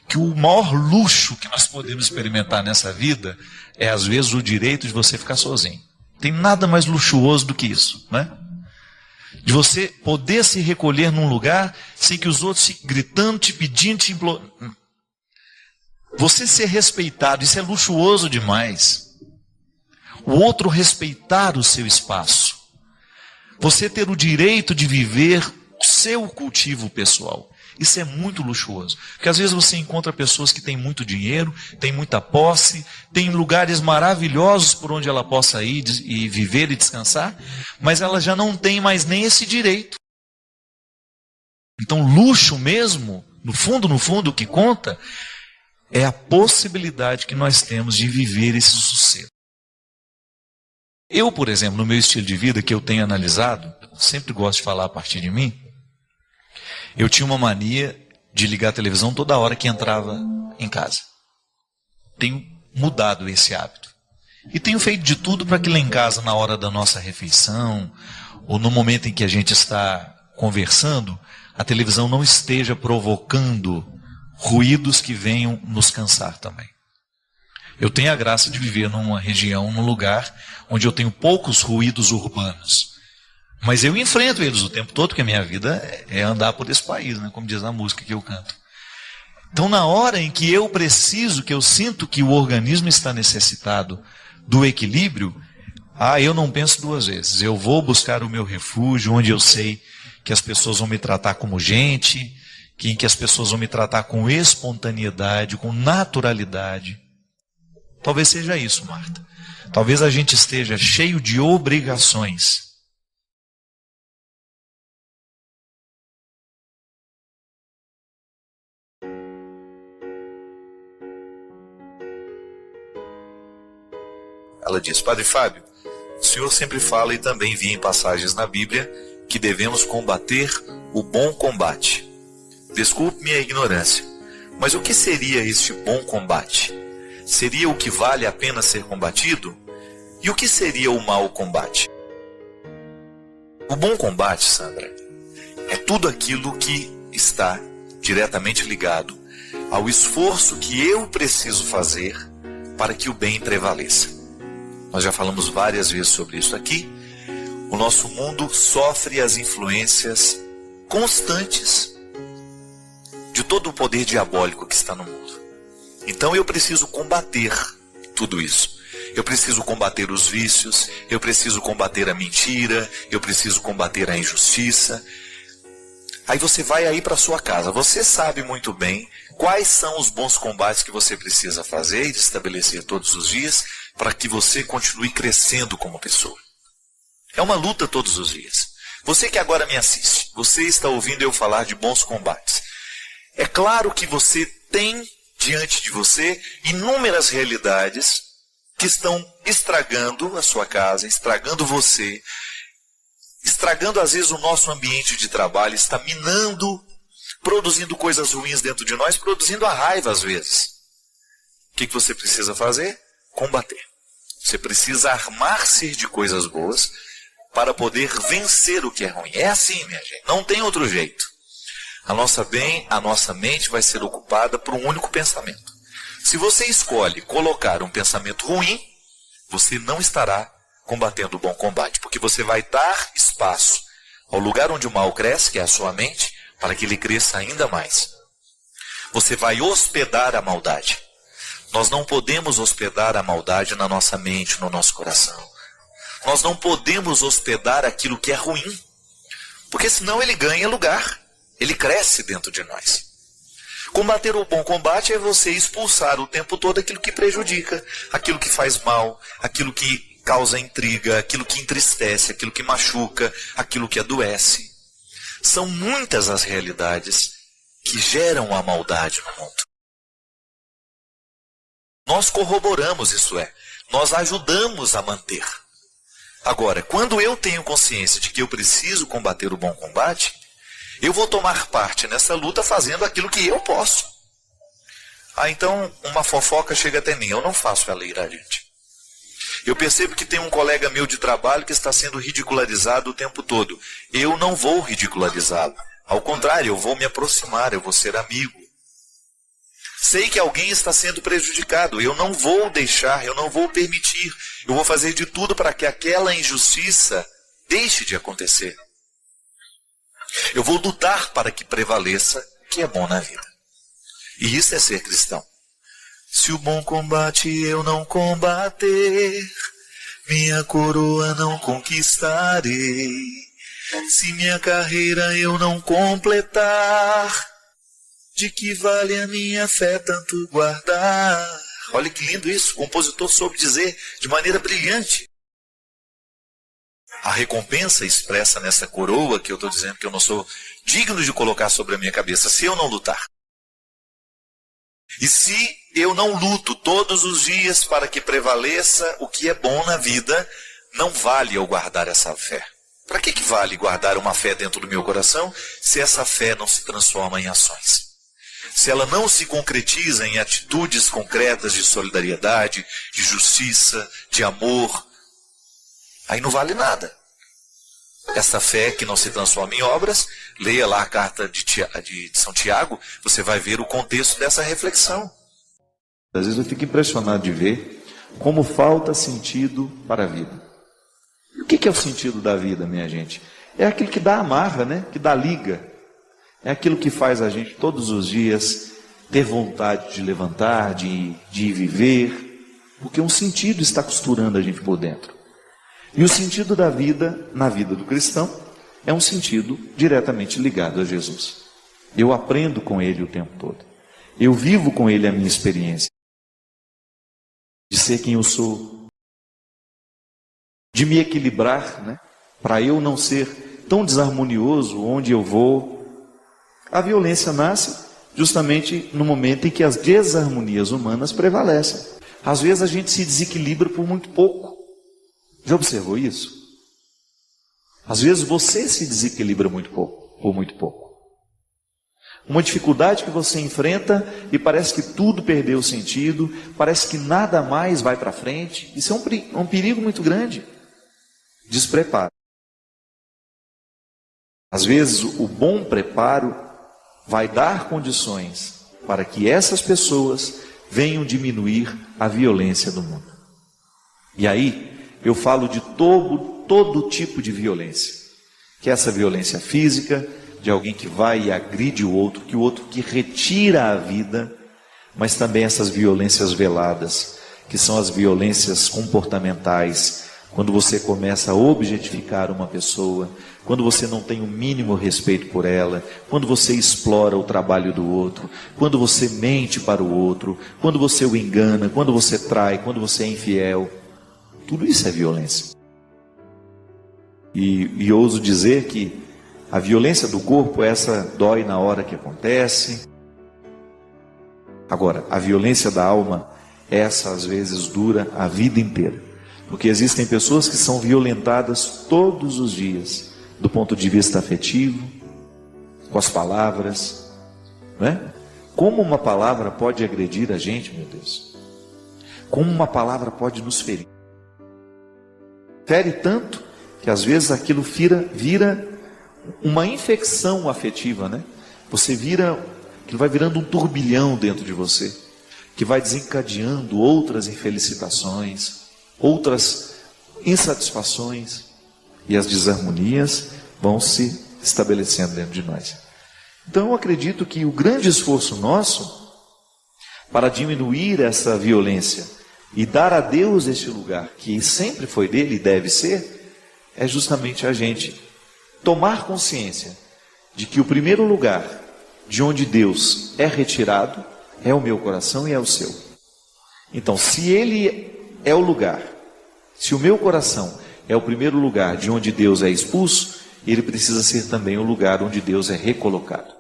que o maior luxo que nós podemos experimentar nessa vida é, às vezes, o direito de você ficar sozinho. Não tem nada mais luxuoso do que isso, né? De você poder se recolher num lugar sem que os outros fiquem gritando, te pedindo, te implorando. Você ser respeitado, isso é luxuoso demais. O outro respeitar o seu espaço. Você ter o direito de viver o seu cultivo pessoal. Isso é muito luxuoso. Porque às vezes você encontra pessoas que têm muito dinheiro, têm muita posse, têm lugares maravilhosos por onde ela possa ir e viver e descansar, mas ela já não tem mais nem esse direito. Então, luxo mesmo, no fundo, o que conta é a possibilidade que nós temos de viver esse sossego. Eu, por exemplo, no meu estilo de vida que eu tenho analisado, sempre gosto de falar a partir de mim, eu tinha uma mania de ligar a televisão toda hora que entrava em casa. Tenho mudado esse hábito. E tenho feito de tudo para que lá em casa, na hora da nossa refeição, ou no momento em que a gente está conversando, a televisão não esteja provocando ruídos que venham nos cansar também. Eu tenho a graça de viver numa região, num lugar onde eu tenho poucos ruídos urbanos. Mas eu enfrento eles o tempo todo, porque a minha vida é andar por esse país, né? Como diz a música que eu canto. Então, na hora em que eu preciso, que eu sinto que o organismo está necessitado do equilíbrio, eu não penso duas vezes. Eu vou buscar o meu refúgio, onde eu sei que as pessoas vão me tratar como gente, em que as pessoas vão me tratar com espontaneidade, com naturalidade. Talvez seja isso, Marta. Talvez a gente esteja cheio de obrigações. Ela diz: Padre Fábio, o senhor sempre fala e também vi em passagens na Bíblia que devemos combater o bom combate. Desculpe minha ignorância, mas o que seria este bom combate? Seria o que vale a pena ser combatido? E o que seria o mau combate? O bom combate, Sandra, é tudo aquilo que está diretamente ligado ao esforço que eu preciso fazer para que o bem prevaleça. Nós já falamos várias vezes sobre isso aqui. O nosso mundo sofre as influências constantes de todo o poder diabólico que está no mundo. Então eu preciso combater tudo isso. Eu preciso combater os vícios, eu preciso combater a mentira, eu preciso combater a injustiça. Aí você vai aí para sua casa, você sabe muito bem quais são os bons combates que você precisa fazer e estabelecer todos os dias para que você continue crescendo como pessoa. É uma luta todos os dias. Você que agora me assiste, você está ouvindo eu falar de bons combates. É claro que você tem diante de você inúmeras realidades que estão estragando a sua casa, estragando você, estragando às vezes o nosso ambiente de trabalho, está minando, produzindo coisas ruins dentro de nós, produzindo a raiva às vezes. O que você precisa fazer? Combater. Você precisa armar-se de coisas boas para poder vencer o que é ruim. É assim, minha gente, não tem outro jeito. A nossa mente vai ser ocupada por um único pensamento. Se você escolhe colocar um pensamento ruim, você não estará combatendo o bom combate, porque você vai dar espaço ao lugar onde o mal cresce, que é a sua mente, para que ele cresça ainda mais. Você vai hospedar a maldade. Nós não podemos hospedar a maldade na nossa mente, no nosso coração. Nós não podemos hospedar aquilo que é ruim, porque senão ele ganha lugar, ele cresce dentro de nós. Combater o bom combate é você expulsar o tempo todo aquilo que prejudica, aquilo que faz mal, aquilo que causa intriga, aquilo que entristece, aquilo que machuca, aquilo que adoece. São muitas as realidades que geram a maldade no mundo. Nós corroboramos, isso é, nós ajudamos a manter. Agora, quando eu tenho consciência de que eu preciso combater o bom combate, eu vou tomar parte nessa luta fazendo aquilo que eu posso. Então uma fofoca chega até mim, eu não faço ela ir adiante. Eu percebo que tem um colega meu de trabalho que está sendo ridicularizado o tempo todo. Eu não vou ridicularizá-lo. Ao contrário, eu vou me aproximar, eu vou ser amigo. Sei que alguém está sendo prejudicado, eu não vou deixar, eu não vou permitir. Eu vou fazer de tudo para que aquela injustiça deixe de acontecer. Eu vou lutar para que prevaleça o que é bom na vida. E isso é ser cristão. Se o bom combate eu não combater, minha coroa não conquistarei. Se minha carreira eu não completar, de que vale a minha fé tanto guardar? Olha que lindo isso, o compositor soube dizer de maneira brilhante. A recompensa expressa nessa coroa que eu estou dizendo que eu não sou digno de colocar sobre a minha cabeça se eu não lutar. E se eu não luto todos os dias para que prevaleça o que é bom na vida, não vale eu guardar essa fé. Para que vale guardar uma fé dentro do meu coração se essa fé não se transforma em ações? Se ela não se concretiza em atitudes concretas de solidariedade, de justiça, de amor, aí não vale nada. Essa fé que não se transforma em obras, leia lá a carta de São Tiago, você vai ver o contexto dessa reflexão. Às vezes eu fico impressionado de ver como falta sentido para a vida. E o que é o sentido da vida, minha gente? É aquilo que dá amarra, né? Que dá liga. É aquilo que faz a gente todos os dias ter vontade de levantar, de viver, porque um sentido está costurando a gente por dentro. E o sentido da vida, na vida do cristão, é um sentido diretamente ligado a Jesus. Eu aprendo com Ele o tempo todo. Eu vivo com Ele a minha experiência de ser quem eu sou, de me equilibrar, né? Para eu não ser tão desarmonioso onde eu vou. A violência nasce justamente no momento em que as desarmonias humanas prevalecem. Às vezes a gente se desequilibra por muito pouco. Já observou isso? Às vezes você se desequilibra por muito pouco. Uma dificuldade que você enfrenta e parece que tudo perdeu sentido, parece que nada mais vai para frente. Isso é um perigo muito grande. Despreparo. Às vezes o bom preparo vai dar condições para que essas pessoas venham diminuir a violência do mundo. E aí eu falo de todo tipo de violência, que é essa violência física, de alguém que vai e agride o outro que retira a vida, mas também essas violências veladas, que são as violências comportamentais, quando você começa a objetificar uma pessoa, quando você não tem o mínimo respeito por ela, quando você explora o trabalho do outro, quando você mente para o outro, quando você o engana, quando você trai, quando você é infiel, tudo isso é violência. E ouso dizer que a violência do corpo, essa dói na hora que acontece. Agora, a violência da alma, essa às vezes dura a vida inteira. Porque existem pessoas que são violentadas todos os dias, do ponto de vista afetivo, com as palavras, não é? Como uma palavra pode agredir a gente, meu Deus? Como uma palavra pode nos ferir? Fere tanto que às vezes aquilo vira uma infecção afetiva, né? Aquilo vai virando um turbilhão dentro de você, que vai desencadeando outras infelicitações, outras insatisfações, e as desarmonias vão se estabelecendo dentro de nós. Então eu acredito que o grande esforço nosso para diminuir essa violência e dar a Deus este lugar que sempre foi dele e deve ser, é justamente a gente tomar consciência de que o primeiro lugar de onde Deus é retirado é o meu coração e é o seu. Então, se ele é o lugar, se o meu coração é o primeiro lugar de onde Deus é expulso, ele precisa ser também o lugar onde Deus é recolocado.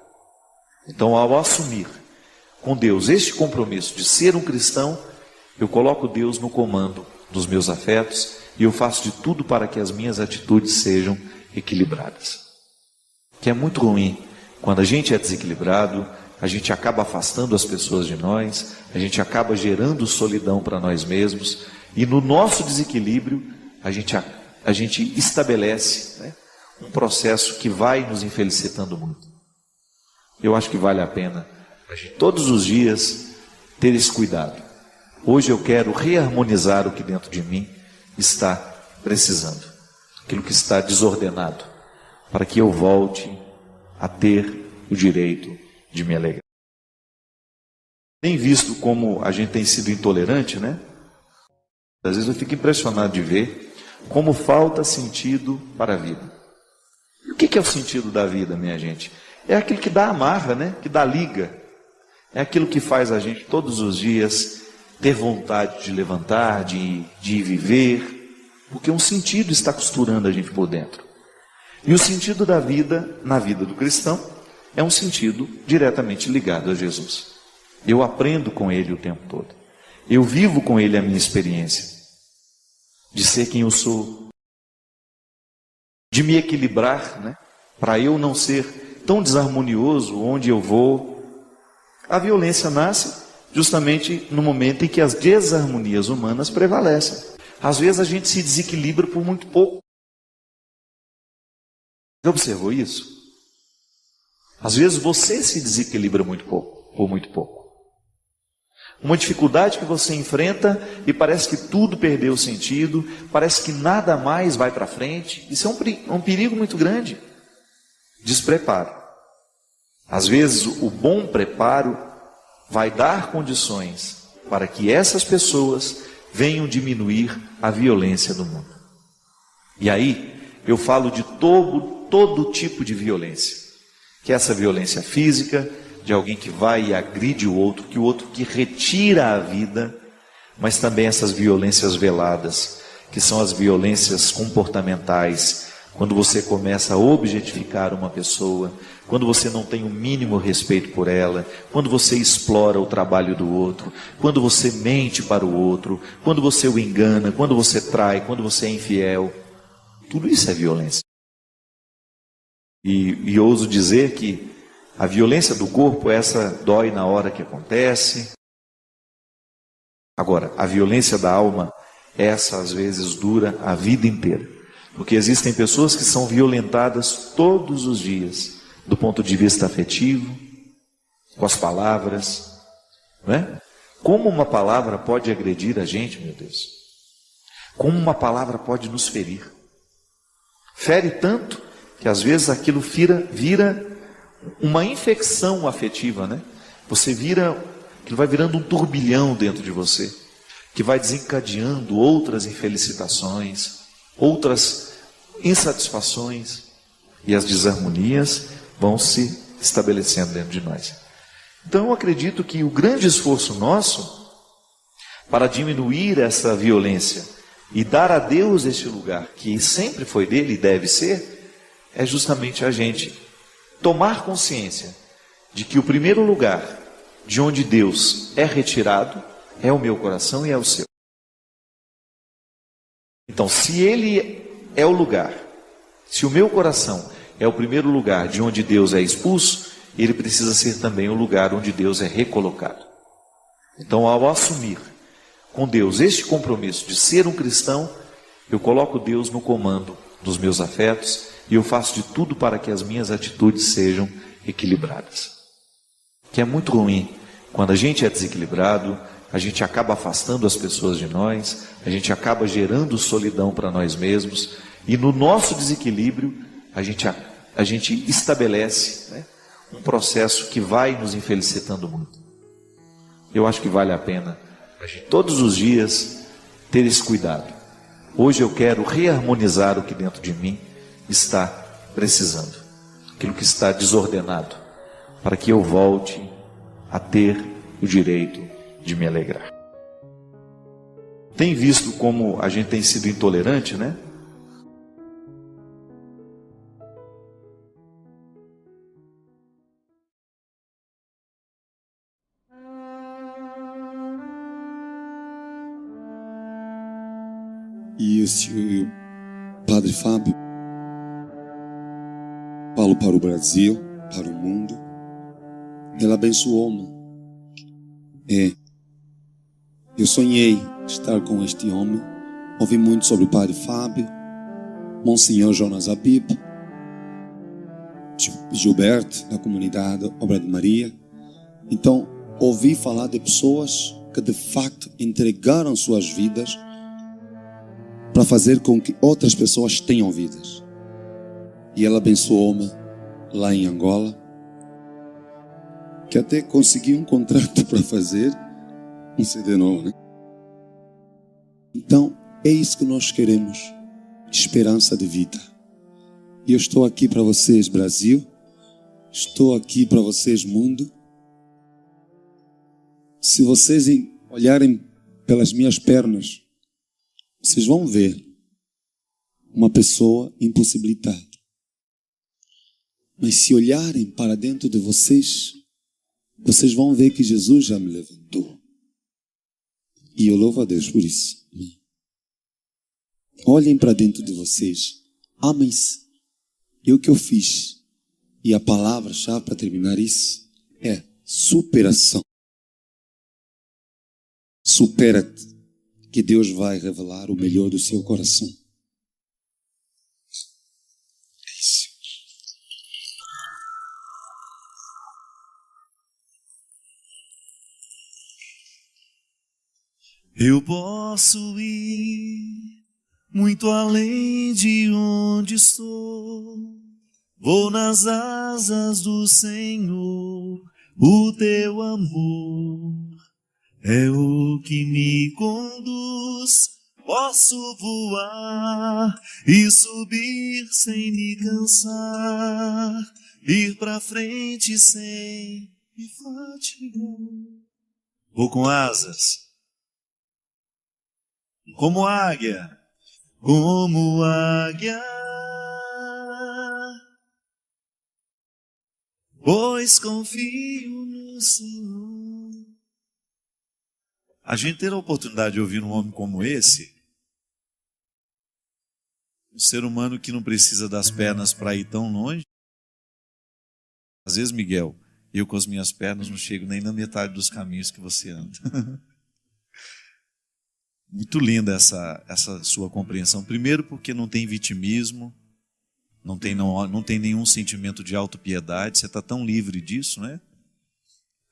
Então, ao assumir com Deus este compromisso de ser um cristão, eu coloco Deus no comando dos meus afetos e eu faço de tudo para que as minhas atitudes sejam equilibradas. Que é muito ruim quando a gente é desequilibrado, a gente acaba afastando as pessoas de nós, a gente acaba gerando solidão para nós mesmos, e no nosso desequilíbrio a gente estabelece, né, um processo que vai nos infelicitando muito. Eu acho que vale a pena a gente todos os dias ter esse cuidado. Hoje eu quero reharmonizar o que dentro de mim está precisando, aquilo que está desordenado, para que eu volte a ter o direito de me alegrar. Tem visto como a gente tem sido intolerante, né? Às vezes eu fico impressionado de ver como falta sentido para a vida. E o que é o sentido da vida, minha gente? É aquilo que dá amarra, né? Que dá liga. É aquilo que faz a gente todos os dias ter vontade de levantar, de viver, porque um sentido está costurando a gente por dentro. E o sentido da vida, na vida do cristão, é um sentido diretamente ligado a Jesus. Eu aprendo com Ele o tempo todo. Eu vivo com Ele a minha experiência de ser quem eu sou, de me equilibrar, né? Para eu não ser tão desarmonioso onde eu vou. A violência nasce justamente no momento em que as desarmonias humanas prevalecem. Às vezes a gente se desequilibra por muito pouco. Já observou isso? Às vezes você se desequilibra muito pouco, por muito pouco. Uma dificuldade que você enfrenta e parece que tudo perdeu sentido, parece que nada mais vai para frente. Isso é um perigo muito grande. Despreparo. Às vezes o bom preparo vai dar condições para que essas pessoas venham diminuir a violência do mundo. E aí eu falo de todo tipo de violência. Que é essa violência física, de alguém que vai e agride o outro que retira a vida, mas também essas violências veladas, que são as violências comportamentais, quando você começa a objetificar uma pessoa, quando você não tem o mínimo respeito por ela, quando você explora o trabalho do outro, quando você mente para o outro, quando você o engana, quando você trai, quando você é infiel. Tudo isso é violência. E ouso dizer que a violência do corpo, essa dói na hora que acontece. Agora, a violência da alma, essa às vezes dura a vida inteira. Porque existem pessoas que são violentadas todos os dias, do ponto de vista afetivo, com as palavras, não é? Como uma palavra pode agredir a gente, meu Deus? Como uma palavra pode nos ferir? Fere tanto que às vezes aquilo vira uma infecção afetiva, né? Aquilo vai virando um turbilhão dentro de você, que vai desencadeando outras infelicitações, outras insatisfações, e as desarmonias vão se estabelecendo dentro de nós. Então eu acredito que o grande esforço nosso para diminuir essa violência e dar a Deus este lugar que sempre foi dele e deve ser, é justamente a gente tomar consciência de que o primeiro lugar de onde Deus é retirado É o meu coração e é o seu. Então, se ele é o lugar, se o meu coração é o primeiro lugar de onde Deus é expulso, ele precisa ser também o lugar onde Deus é recolocado. Então, ao assumir com Deus este compromisso de ser um cristão, eu coloco Deus no comando dos meus afetos e eu faço de tudo para que as minhas atitudes sejam equilibradas. Que é muito ruim quando a gente é desequilibrado, a gente acaba afastando as pessoas de nós, a gente acaba gerando solidão para nós mesmos, e no nosso desequilíbrio a gente estabelece, né, um processo que vai nos infelicitando muito. Eu acho que vale a pena a gente todos os dias ter esse cuidado. Hoje eu quero reharmonizar o que dentro de mim está precisando, aquilo que está desordenado, para que eu volte a ter o direito de me alegrar. Tem visto como a gente tem sido intolerante, né? E o Padre Fábio, falo para o Brasil, para o mundo, ele abençoou-me. Eu sonhei estar com este homem, ouvi muito sobre o Padre Fábio, Monsenhor Jonas Abib, Gilberto, da comunidade Obra de Maria. Então, ouvi falar de pessoas que de facto entregaram suas vidas para fazer com que outras pessoas tenham vidas. E ela abençoou-me lá em Angola, que até consegui um contrato para fazer um CD novo, né? Então, é isso que nós queremos, esperança de vida. E eu estou aqui para vocês, Brasil, estou aqui para vocês, mundo. Se vocês olharem pelas minhas pernas, vocês vão ver uma pessoa impossibilitada. Mas se olharem para dentro de vocês, vocês vão ver que Jesus já me levantou. E eu louvo a Deus por isso. Olhem para dentro de vocês. Amem-se. E o que eu fiz? E a palavra-chave para terminar isso é superação. Supera-te, que Deus vai revelar o melhor do seu coração. É isso. Eu posso ir muito além de onde estou. Vou nas asas do Senhor, o teu amor é o que me conduz. Posso voar e subir sem me cansar, ir pra frente sem me fatigar. Vou com asas, como águia, pois confio no Senhor. A gente ter a oportunidade de ouvir um homem como esse, um ser humano que não precisa das pernas para ir tão longe. Às vezes, Miguel, eu com as minhas pernas não chego nem na metade dos caminhos que você anda. Muito linda essa sua compreensão. Primeiro porque não tem vitimismo, não tem nenhum sentimento de autopiedade. Você está tão livre disso, né?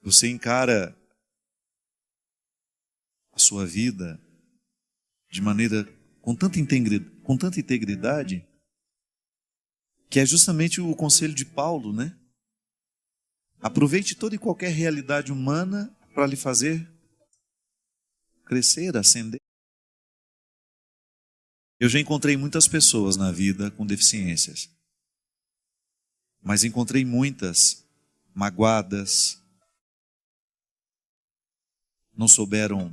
Você encara a sua vida de maneira com tanta integridade, que é justamente o conselho de Paulo, né? Aproveite toda e qualquer realidade humana para lhe fazer crescer, ascender. Eu já encontrei muitas pessoas na vida com deficiências, mas encontrei muitas magoadas, não souberam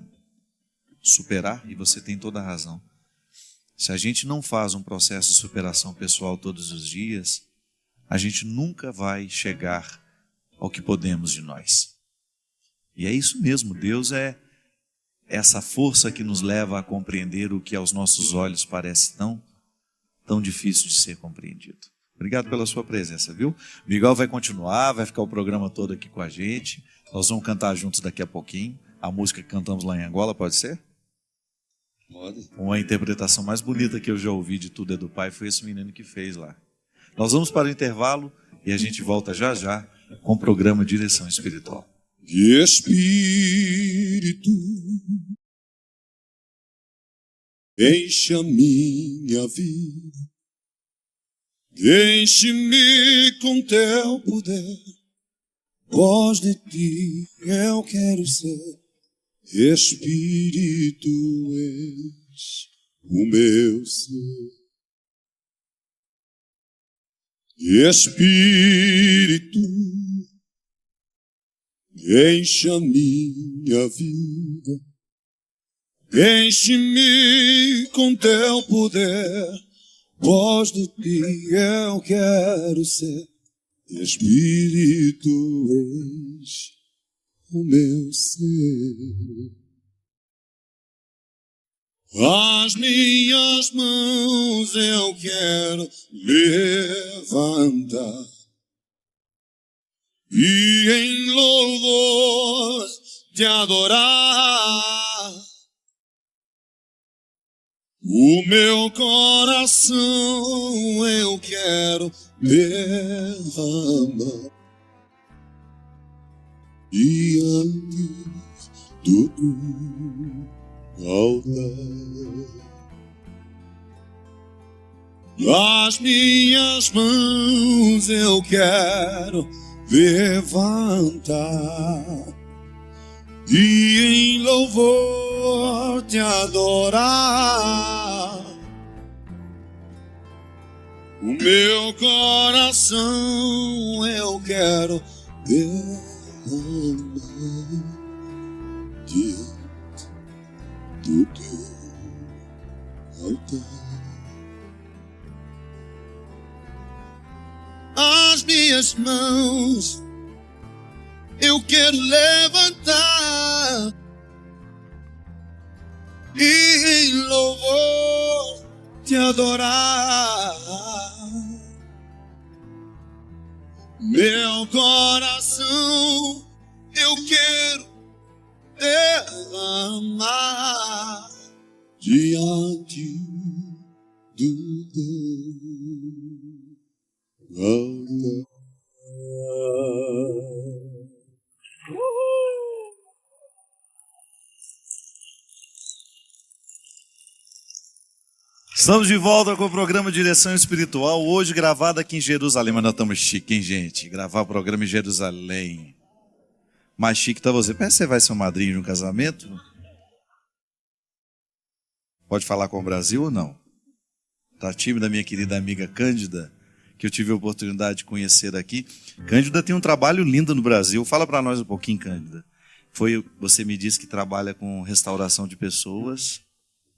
superar, e você tem toda a razão. Se a gente não faz um processo de superação pessoal todos os dias, a gente nunca vai chegar ao que podemos de nós. E é isso mesmo, Deus é essa força que nos leva a compreender o que aos nossos olhos parece tão difícil de ser compreendido. Obrigado pela sua presença, viu? Miguel vai continuar, vai ficar o programa todo aqui com a gente. Nós vamos cantar juntos daqui a pouquinho. A música que cantamos lá em Angola, pode ser? Pode. Uma interpretação mais bonita que eu já ouvi de Tudo é do Pai foi esse menino que fez lá. Nós vamos para o intervalo e a gente volta já já com o programa Direção Espiritual. De Espírito, encha minha vida, enche-me com teu poder, voz de ti eu quero ser, Espírito és o meu ser. Espírito, enche a minha vida, enche-me com teu poder, voz de ti eu quero ser, Espírito és o meu ser. As minhas mãos eu quero levantar e em louvor te adorar. O meu coração eu quero derramar diante do teu altar. As minhas mãos eu quero levantar e em louvor te adorar. O meu coração eu quero derramar diante do teu altar. As minhas mãos eu quero levantar e em louvor te adorar. Meu coração eu quero derramar diante do teu altar. Estamos de volta com o programa Direção Espiritual, hoje gravado aqui em Jerusalém. Mas nós estamos chique, hein, gente? Gravar o programa em Jerusalém. Mais chique tá você. Pensa que você vai ser um madrinho de um casamento? Pode falar com o Brasil ou não? Tá tímida, minha querida amiga Cândida, que eu tive a oportunidade de conhecer aqui. Cândida tem um trabalho lindo no Brasil. Fala para nós um pouquinho, Cândida. Você me disse que trabalha com restauração de pessoas,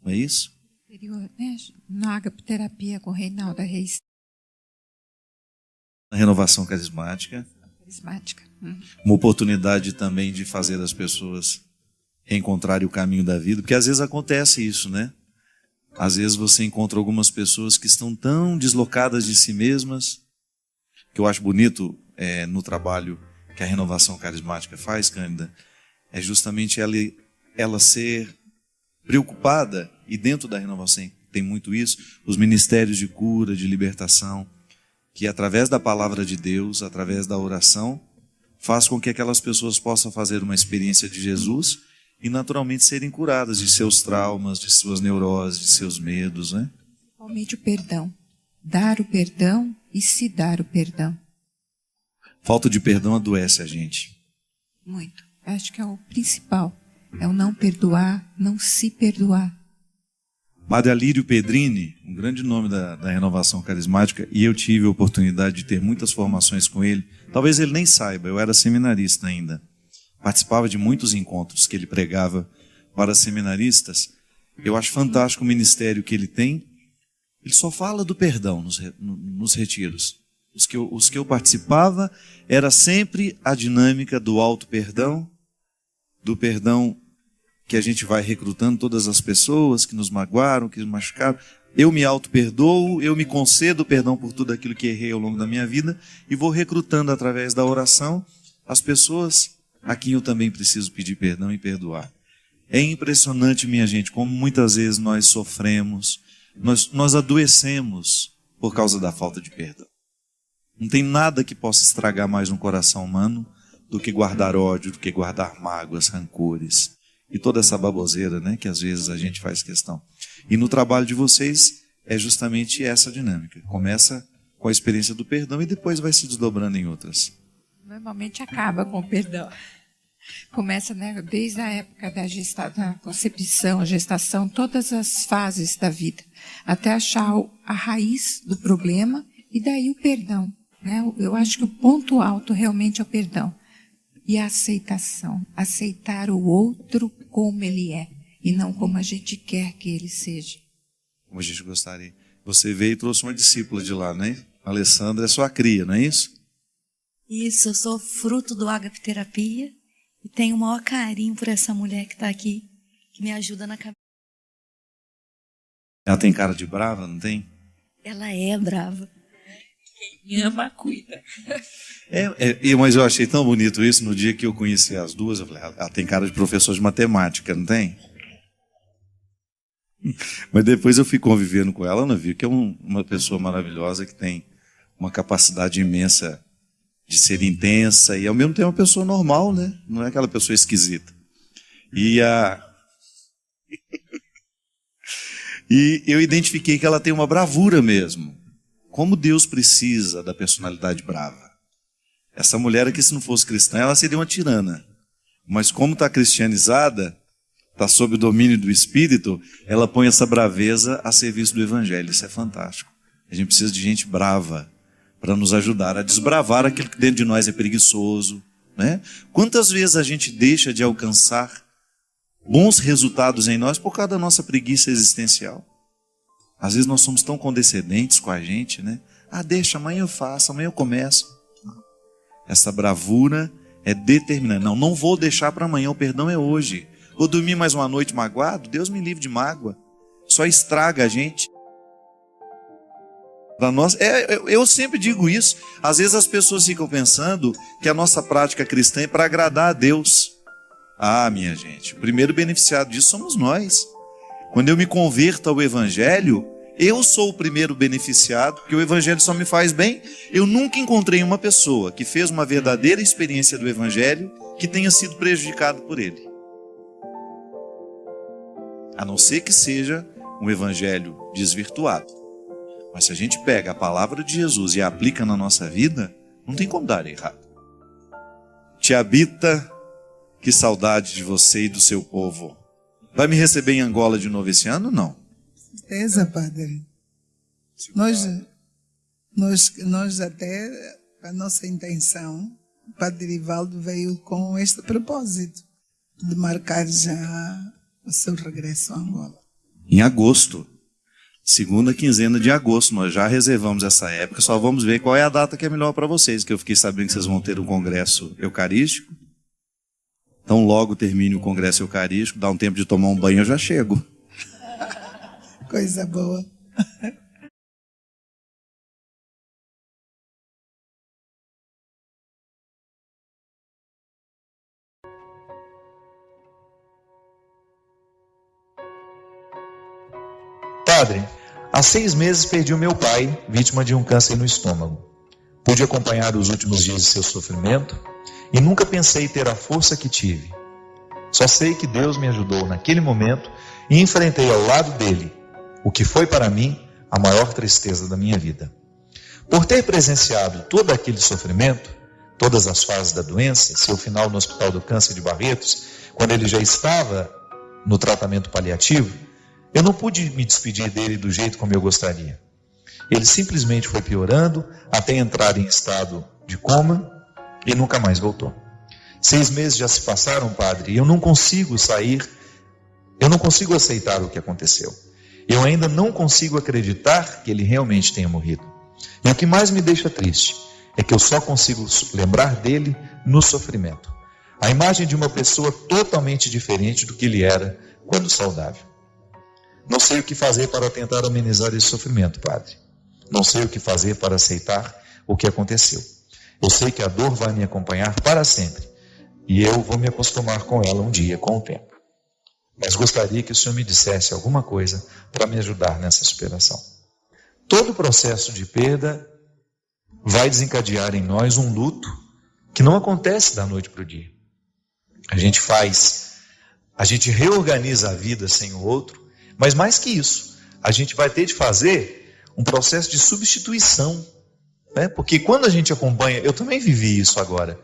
não é isso? Na agapoterapia com Reinalda Reis. A renovação carismática. Uma oportunidade também de fazer as pessoas reencontrarem o caminho da vida, porque às vezes acontece isso, né? Às vezes você encontra algumas pessoas que estão tão deslocadas de si mesmas, que eu acho bonito no trabalho que a renovação carismática faz, Cândida, é justamente ela ser preocupada, e dentro da renovação tem muito isso, os ministérios de cura, de libertação, que através da palavra de Deus, através da oração, faz com que aquelas pessoas possam fazer uma experiência de Jesus e naturalmente serem curadas de seus traumas, de suas neuroses, de seus medos, né? Principalmente o perdão. Dar o perdão e se dar o perdão. Falta de perdão adoece a gente. Muito. Acho que é o principal. É o não perdoar, não se perdoar. Padre Alírio Pedrini, um grande nome da renovação carismática, e eu tive a oportunidade de ter muitas formações com ele. Talvez ele nem saiba, eu era seminarista ainda. Participava de muitos encontros que ele pregava para seminaristas. Eu acho fantástico o ministério que ele tem. Ele só fala do perdão nos retiros. Os que eu participava era sempre a dinâmica do auto-perdão, do perdão que a gente vai recrutando todas as pessoas que nos magoaram, que nos machucaram. Eu me auto-perdoo, eu me concedo perdão por tudo aquilo que errei ao longo da minha vida e vou recrutando através da oração as pessoas a quem eu também preciso pedir perdão e perdoar. É impressionante, minha gente, como muitas vezes nós sofremos, nós adoecemos por causa da falta de perdão. Não tem nada que possa estragar mais um coração humano do que guardar ódio, do que guardar mágoas, rancores e toda essa baboseira, né, que às vezes a gente faz questão. E no trabalho de vocês é justamente essa dinâmica. Começa com a experiência do perdão e depois vai se desdobrando em outras. Normalmente acaba com o perdão. Começa, né, desde a época da concepção, gestação, todas as fases da vida, até achar a raiz do problema e daí o perdão. Né? Eu acho que o ponto alto realmente é o perdão. E a aceitação. Aceitar o outro como ele é e não como a gente quer que ele seja. Como a gente gostaria. Você veio e trouxe uma discípula de lá, né? A Alessandra é sua cria, não é isso? Isso, eu sou fruto do Ágape Terapia e tenho o maior carinho por essa mulher que está aqui, que me ajuda na cabeça. Ela tem cara de brava, não tem? Ela é brava. Quem ama, cuida. Mas eu achei tão bonito isso no dia que eu conheci as duas. Eu falei, ela tem cara de professor de matemática, não tem? Mas depois eu fui convivendo com ela, eu vi que é uma pessoa maravilhosa que tem uma capacidade imensa de ser intensa e ao mesmo tempo uma pessoa normal, né? Não é aquela pessoa esquisita. E eu identifiquei que ela tem uma bravura mesmo. Como Deus precisa da personalidade brava. Essa mulher aqui, se não fosse cristã, ela seria uma tirana. Mas como está cristianizada, está sob o domínio do Espírito, ela põe essa braveza a serviço do Evangelho. Isso é fantástico. A gente precisa de gente brava para nos ajudar a desbravar aquilo que dentro de nós é preguiçoso. Né? Quantas vezes a gente deixa de alcançar bons resultados em nós por causa da nossa preguiça existencial? Às vezes nós somos tão condescendentes com a gente, né? Deixa, amanhã eu faço, amanhã eu começo. Essa bravura é determinante. Não vou deixar para amanhã, o perdão é hoje. Vou dormir mais uma noite magoado? Deus me livre de mágoa. Só estraga a gente. Para nós, eu sempre digo isso. Às vezes as pessoas ficam pensando que a nossa prática cristã é para agradar a Deus. Minha gente, o primeiro beneficiado disso somos nós. Quando eu me converto ao Evangelho, eu sou o primeiro beneficiado, porque o Evangelho só me faz bem. Eu nunca encontrei uma pessoa que fez uma verdadeira experiência do Evangelho que tenha sido prejudicado por ele. A não ser que seja um Evangelho desvirtuado. Mas se a gente pega a palavra de Jesus e a aplica na nossa vida, não tem como dar errado. Te habita, que saudade de você e do seu povo. Vai me receber em Angola de novo esse ano? Não. Certeza, padre. Nós até, a nossa intenção, o padre Rivaldo veio com este propósito, de marcar já o seu regresso a Angola. Em agosto, segunda quinzena de agosto, nós já reservamos essa época, só vamos ver qual é a data que é melhor para vocês, que eu fiquei sabendo que vocês vão ter um congresso eucarístico. Então logo termine o congresso eucarístico, dá um tempo de tomar um banho, eu já chego. Coisa boa. Padre, há 6 meses perdi o meu pai, vítima de um câncer no estômago. Pude acompanhar os últimos dias de seu sofrimento e nunca pensei ter a força que tive. Só sei que Deus me ajudou naquele momento e enfrentei ao lado dele o que foi para mim a maior tristeza da minha vida. Por ter presenciado todo aquele sofrimento, todas as fases da doença, seu final no Hospital do Câncer de Barretos, quando ele já estava no tratamento paliativo, eu não pude me despedir dele do jeito como eu gostaria. Ele simplesmente foi piorando até entrar em estado de coma e nunca mais voltou. 6 meses já se passaram, padre, e eu não consigo sair, eu não consigo aceitar o que aconteceu. Eu ainda não consigo acreditar que ele realmente tenha morrido. E o que mais me deixa triste é que eu só consigo lembrar dele no sofrimento. A imagem de uma pessoa totalmente diferente do que ele era quando saudável. Não sei o que fazer para tentar amenizar esse sofrimento, Padre. Não sei o que fazer para aceitar o que aconteceu. Eu sei que a dor vai me acompanhar para sempre. E eu vou me acostumar com ela um dia, com o tempo. Mas gostaria que o Senhor me dissesse alguma coisa para me ajudar nessa superação. Todo processo de perda vai desencadear em nós um luto que não acontece da noite para o dia. A gente reorganiza a vida sem o outro, mas mais que isso, a gente vai ter de fazer um processo de substituição, né? Porque quando a gente acompanha, eu também vivi isso agora.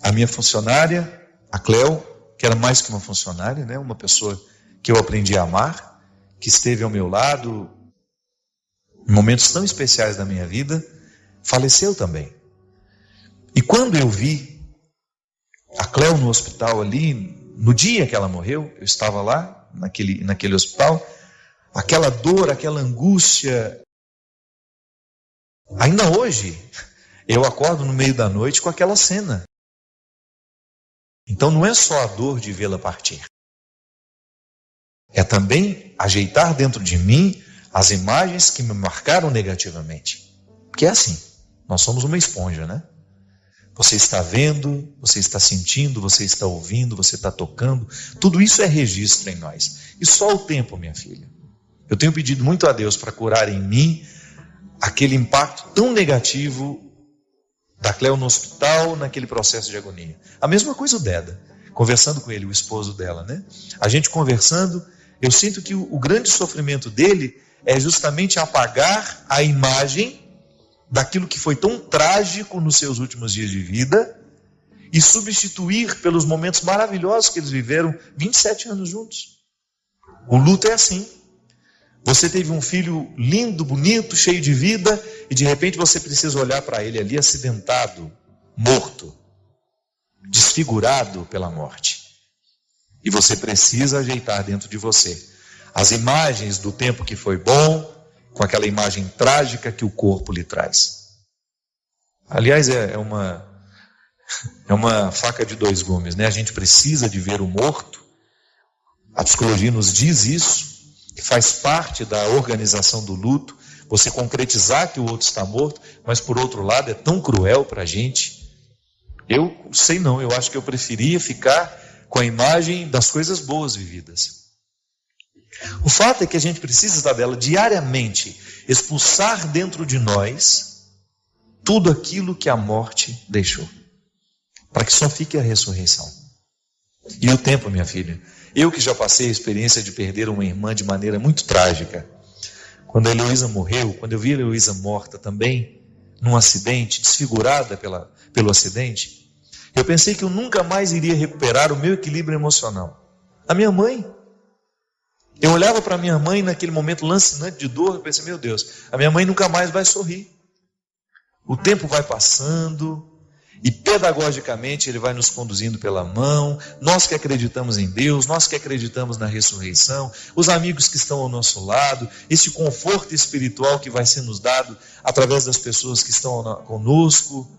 A minha funcionária, a Cleo, que era mais que uma funcionária, né? Uma pessoa que eu aprendi a amar, que esteve ao meu lado em momentos tão especiais da minha vida, faleceu também. E quando eu vi a Cleo no hospital ali, no dia que ela morreu, eu estava lá, naquele hospital, aquela dor, aquela angústia. Ainda hoje, eu acordo no meio da noite com aquela cena. Então não é só a dor de vê-la partir. É também ajeitar dentro de mim as imagens que me marcaram negativamente. Porque é assim, nós somos uma esponja, né? Você está vendo, você está sentindo, você está ouvindo, você está tocando. Tudo isso é registro em nós. E só o tempo, minha filha. Eu tenho pedido muito a Deus para curar em mim aquele impacto tão negativo da Cleo no hospital, naquele processo de agonia. A mesma coisa o Deda, conversando com ele, o esposo dela, né? A gente conversando, eu sinto que o grande sofrimento dele é justamente apagar a imagem daquilo que foi tão trágico nos seus últimos dias de vida e substituir pelos momentos maravilhosos que eles viveram 27 anos juntos. O luto é assim. Você teve um filho lindo, bonito, cheio de vida e de repente você precisa olhar para ele ali acidentado, morto, desfigurado pela morte. E você precisa ajeitar dentro de você as imagens do tempo que foi bom com aquela imagem trágica que o corpo lhe traz. Aliás, é uma faca de dois gumes, né? A gente precisa de ver o morto. A psicologia nos diz isso, que faz parte da organização do luto, você concretizar que o outro está morto, mas por outro lado é tão cruel para a gente. Eu sei não, eu acho que eu preferia ficar com a imagem das coisas boas vividas. O fato é que a gente precisa, Isabela, diariamente expulsar dentro de nós tudo aquilo que a morte deixou, para que só fique a ressurreição. E o tempo, minha filha, eu que já passei a experiência de perder uma irmã de maneira muito trágica, quando a Heloísa morreu, quando eu vi a Heloísa morta também, num acidente, desfigurada pelo acidente, eu pensei que eu nunca mais iria recuperar o meu equilíbrio emocional. A minha mãe, eu olhava para minha mãe naquele momento lancinante de dor, eu pensei, meu Deus, a minha mãe nunca mais vai sorrir. O tempo vai passando e pedagogicamente ele vai nos conduzindo pela mão, nós que acreditamos em Deus, nós que acreditamos na ressurreição, os amigos que estão ao nosso lado, esse conforto espiritual que vai ser nos dado através das pessoas que estão conosco.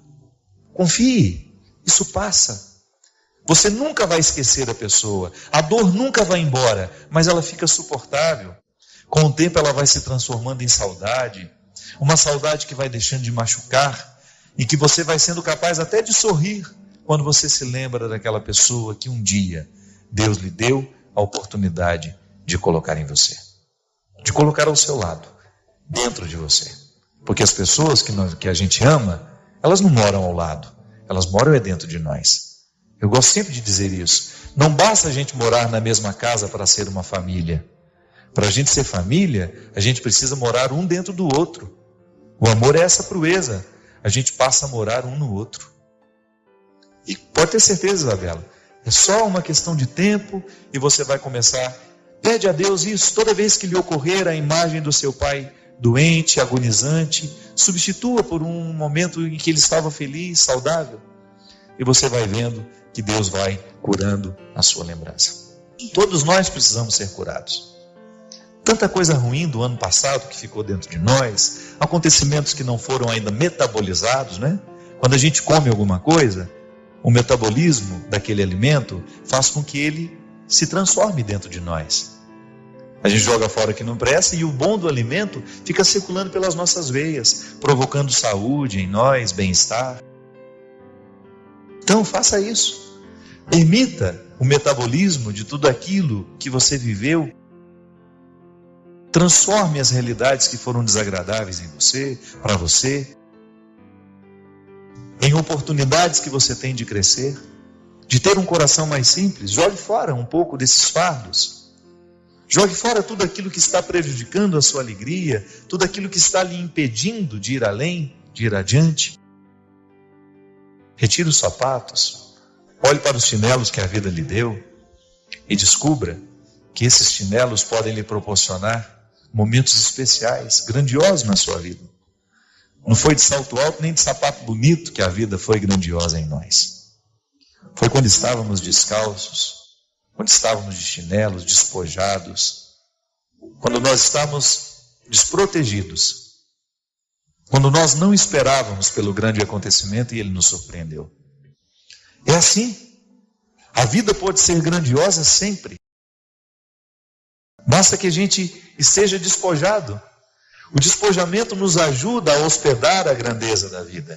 Confie, isso passa. Você nunca vai esquecer a pessoa, a dor nunca vai embora, mas ela fica suportável. Com o tempo ela vai se transformando em saudade, uma saudade que vai deixando de machucar e que você vai sendo capaz até de sorrir quando você se lembra daquela pessoa que um dia Deus lhe deu a oportunidade de colocar em você, de colocar ao seu lado, dentro de você. Porque as pessoas que a gente ama, elas não moram ao lado, elas moram dentro de nós. Eu gosto sempre de dizer isso. Não basta a gente morar na mesma casa para ser uma família. Para a gente ser família, a gente precisa morar um dentro do outro. O amor é essa proeza. A gente passa a morar um no outro. E pode ter certeza, Isabela, é só uma questão de tempo e você vai começar. Pede a Deus isso. Toda vez que lhe ocorrer a imagem do seu pai doente, agonizante, substitua por um momento em que ele estava feliz, saudável. E você vai vendo que Deus vai curando a sua lembrança. Todos nós precisamos ser curados. Tanta coisa ruim do ano passado que ficou dentro de nós, acontecimentos que não foram ainda metabolizados, né? Quando a gente come alguma coisa, o metabolismo daquele alimento faz com que ele se transforme dentro de nós. A gente joga fora o que não presta e o bom do alimento fica circulando pelas nossas veias, provocando saúde em nós, bem-estar. Então faça isso. Permita o metabolismo de tudo aquilo que você viveu. Transforme as realidades que foram desagradáveis em você, para você, em oportunidades que você tem de crescer, de ter um coração mais simples. Jogue fora um pouco desses fardos. Jogue fora tudo aquilo que está prejudicando a sua alegria, tudo aquilo que está lhe impedindo de ir além, de ir adiante. Retire os sapatos, olhe para os chinelos que a vida lhe deu e descubra que esses chinelos podem lhe proporcionar momentos especiais, grandiosos na sua vida. Não foi de salto alto nem de sapato bonito que a vida foi grandiosa em nós. Foi quando estávamos descalços, quando estávamos de chinelos, despojados, quando nós estávamos desprotegidos, quando nós não esperávamos pelo grande acontecimento e ele nos surpreendeu. É assim. A vida pode ser grandiosa sempre. Basta que a gente esteja despojado. O despojamento nos ajuda a hospedar a grandeza da vida.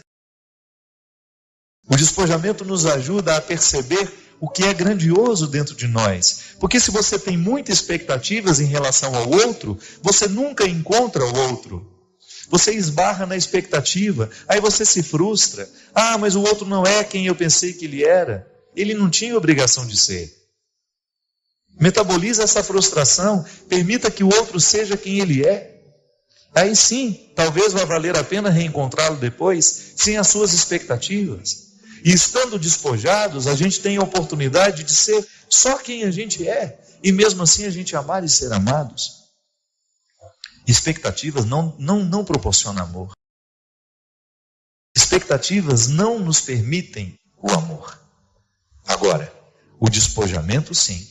O despojamento nos ajuda a perceber o que é grandioso dentro de nós. Porque se você tem muitas expectativas em relação ao outro, você nunca encontra o outro. Você esbarra na expectativa, aí você se frustra. Ah, mas o outro não é quem eu pensei que ele era. Ele não tinha obrigação de ser. Metabolize essa frustração, permita que o outro seja quem ele é. Aí sim, talvez vá valer a pena reencontrá-lo depois, sem as suas expectativas. E estando despojados, a gente tem a oportunidade de ser só quem a gente é, e mesmo assim a gente amar e ser amados. Expectativas não proporcionam amor. Expectativas não nos permitem o amor. Agora, o despojamento sim.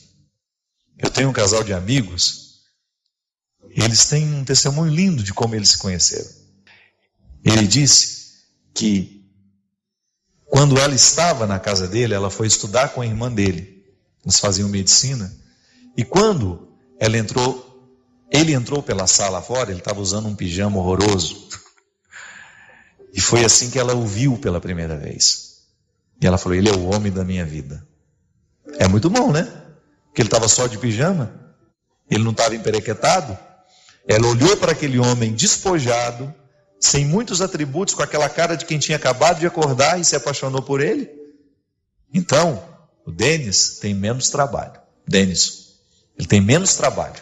Eu tenho um casal de amigos, eles têm um testemunho lindo de como eles se conheceram. Ele disse que quando ela estava na casa dele, ela foi estudar com a irmã dele. Eles faziam medicina. E quando ele entrou pela sala fora, ele estava usando um pijama horroroso. E foi assim que ela o viu pela primeira vez. E ela falou, ele é o homem da minha vida. É muito bom, né? Porque ele estava só de pijama. Ele não estava emperequetado. Ela olhou para aquele homem despojado, sem muitos atributos, com aquela cara de quem tinha acabado de acordar e se apaixonou por ele. Então, o Denis tem menos trabalho. Ele tem menos trabalho.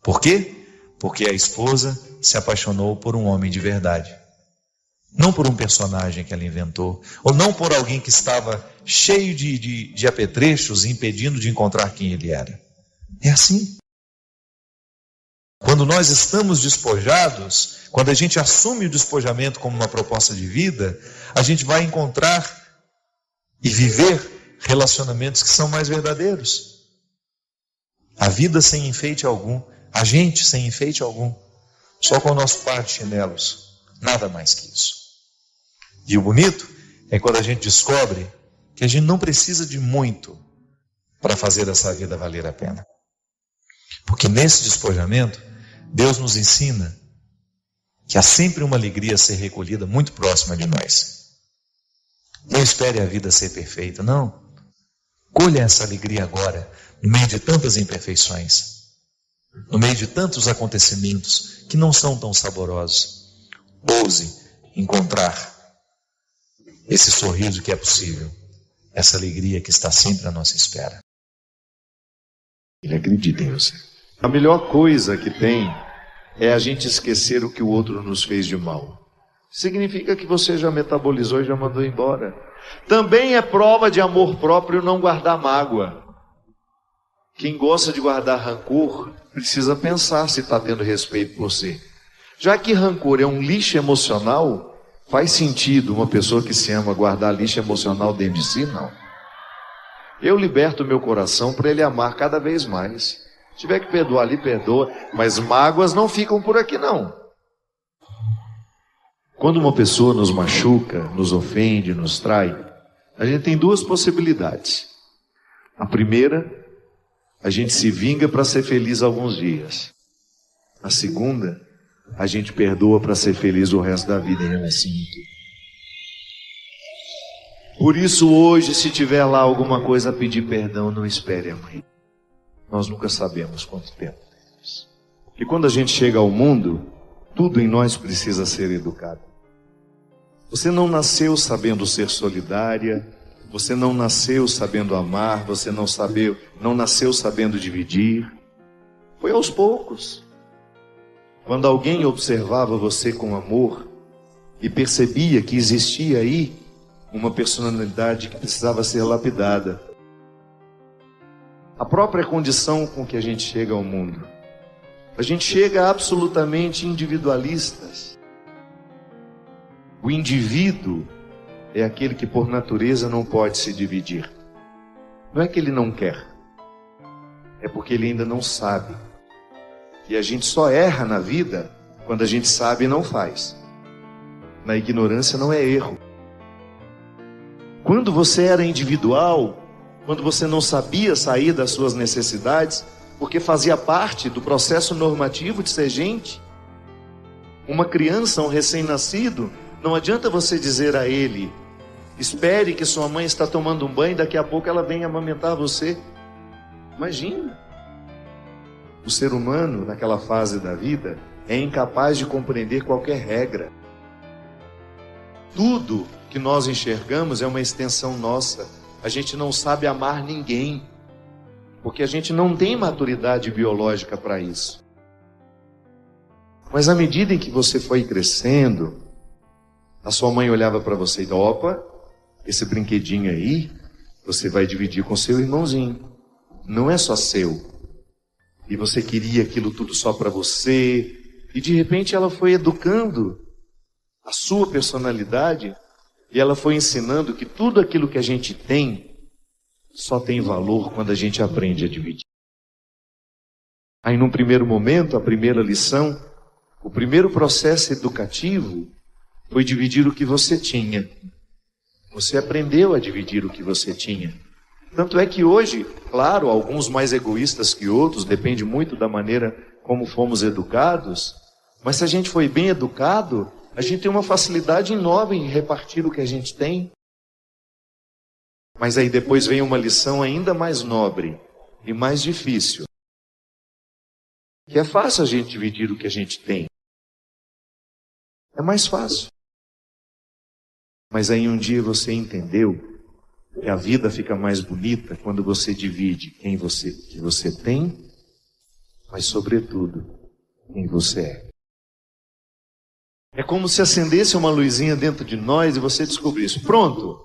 Por quê? Porque a esposa se apaixonou por um homem de verdade. Não por um personagem que ela inventou, ou não por alguém que estava cheio de apetrechos, impedindo de encontrar quem ele era. É assim. Quando nós estamos despojados, quando a gente assume o despojamento como uma proposta de vida, a gente vai encontrar e viver relacionamentos que são mais verdadeiros. A vida sem enfeite algum, a gente sem enfeite algum, só com o nosso par de chinelos, nada mais que isso. E o bonito é quando a gente descobre que a gente não precisa de muito para fazer essa vida valer a pena. Porque nesse despojamento, Deus nos ensina que há sempre uma alegria a ser recolhida muito próxima de nós. Não espere a vida ser perfeita, não. Colha essa alegria agora, no meio de tantas imperfeições, no meio de tantos acontecimentos que não são tão saborosos. Ouse encontrar esse sorriso que é possível, essa alegria que está sempre à nossa espera. Ele acredita em você. A melhor coisa que tem é a gente esquecer o que o outro nos fez de mal. Significa que você já metabolizou e já mandou embora. Também é prova de amor próprio não guardar mágoa. Quem gosta de guardar rancor precisa pensar se está tendo respeito por você. Já que rancor é um lixo emocional, faz sentido uma pessoa que se ama guardar lixo emocional dentro de si? Não. Eu liberto o meu coração para ele amar cada vez mais. Se tiver que perdoar ali, perdoa. Mas mágoas não ficam por aqui, não. Quando uma pessoa nos machuca, nos ofende, nos trai, A gente tem duas possibilidades. A primeira, a gente se vinga para ser feliz alguns dias. A segunda, a gente perdoa para ser feliz o resto da vida. Por isso hoje, se tiver lá alguma coisa a pedir perdão, não espere amanhã. Nós nunca sabemos quanto tempo temos. E quando a gente chega ao mundo, tudo em nós precisa ser educado. Você não nasceu sabendo ser solidária, você não nasceu sabendo amar, você não nasceu sabendo dividir. Foi aos poucos. Quando alguém observava você com amor e percebia que existia aí uma personalidade que precisava ser lapidada. A própria condição com que a gente chega ao mundo. A gente chega absolutamente individualistas. O indivíduo é aquele que por natureza não pode se dividir. Não é que ele não quer, é porque ele ainda não sabe. E a gente só erra na vida quando a gente sabe e não faz. Na ignorância não é erro. Quando você era individual, quando você não sabia sair das suas necessidades, porque fazia parte do processo normativo de ser gente, uma criança, um recém-nascido, não adianta você dizer a ele: espere que sua mãe está tomando um banho, daqui a pouco ela vem amamentar você. Imagina. O ser humano, naquela fase da vida, é incapaz de compreender qualquer regra. Tudo que nós enxergamos é uma extensão nossa. A gente não sabe amar ninguém, porque a gente não tem maturidade biológica para isso. Mas à medida em que você foi crescendo, a sua mãe olhava para você e: opa, esse brinquedinho aí, você vai dividir com seu irmãozinho. Não é só seu. E você queria aquilo tudo só para você. E de repente ela foi educando a sua personalidade. E ela foi ensinando que tudo aquilo que a gente tem só tem valor quando a gente aprende a dividir. Aí num primeiro momento, a primeira lição, o primeiro processo educativo foi dividir o que você tinha. Você aprendeu a dividir o que você tinha. Tanto é que hoje, claro, alguns mais egoístas que outros, depende muito da maneira como fomos educados, mas se a gente foi bem educado, a gente tem uma facilidade enorme em repartir o que a gente tem. Mas aí depois vem uma lição ainda mais nobre e mais difícil. Que é fácil a gente dividir o que a gente tem. É mais fácil. Mas aí um dia você entendeu que a vida fica mais bonita quando você divide que você tem, mas sobretudo quem você é. É como se acendesse uma luzinha dentro de nós e você descobrisse: pronto,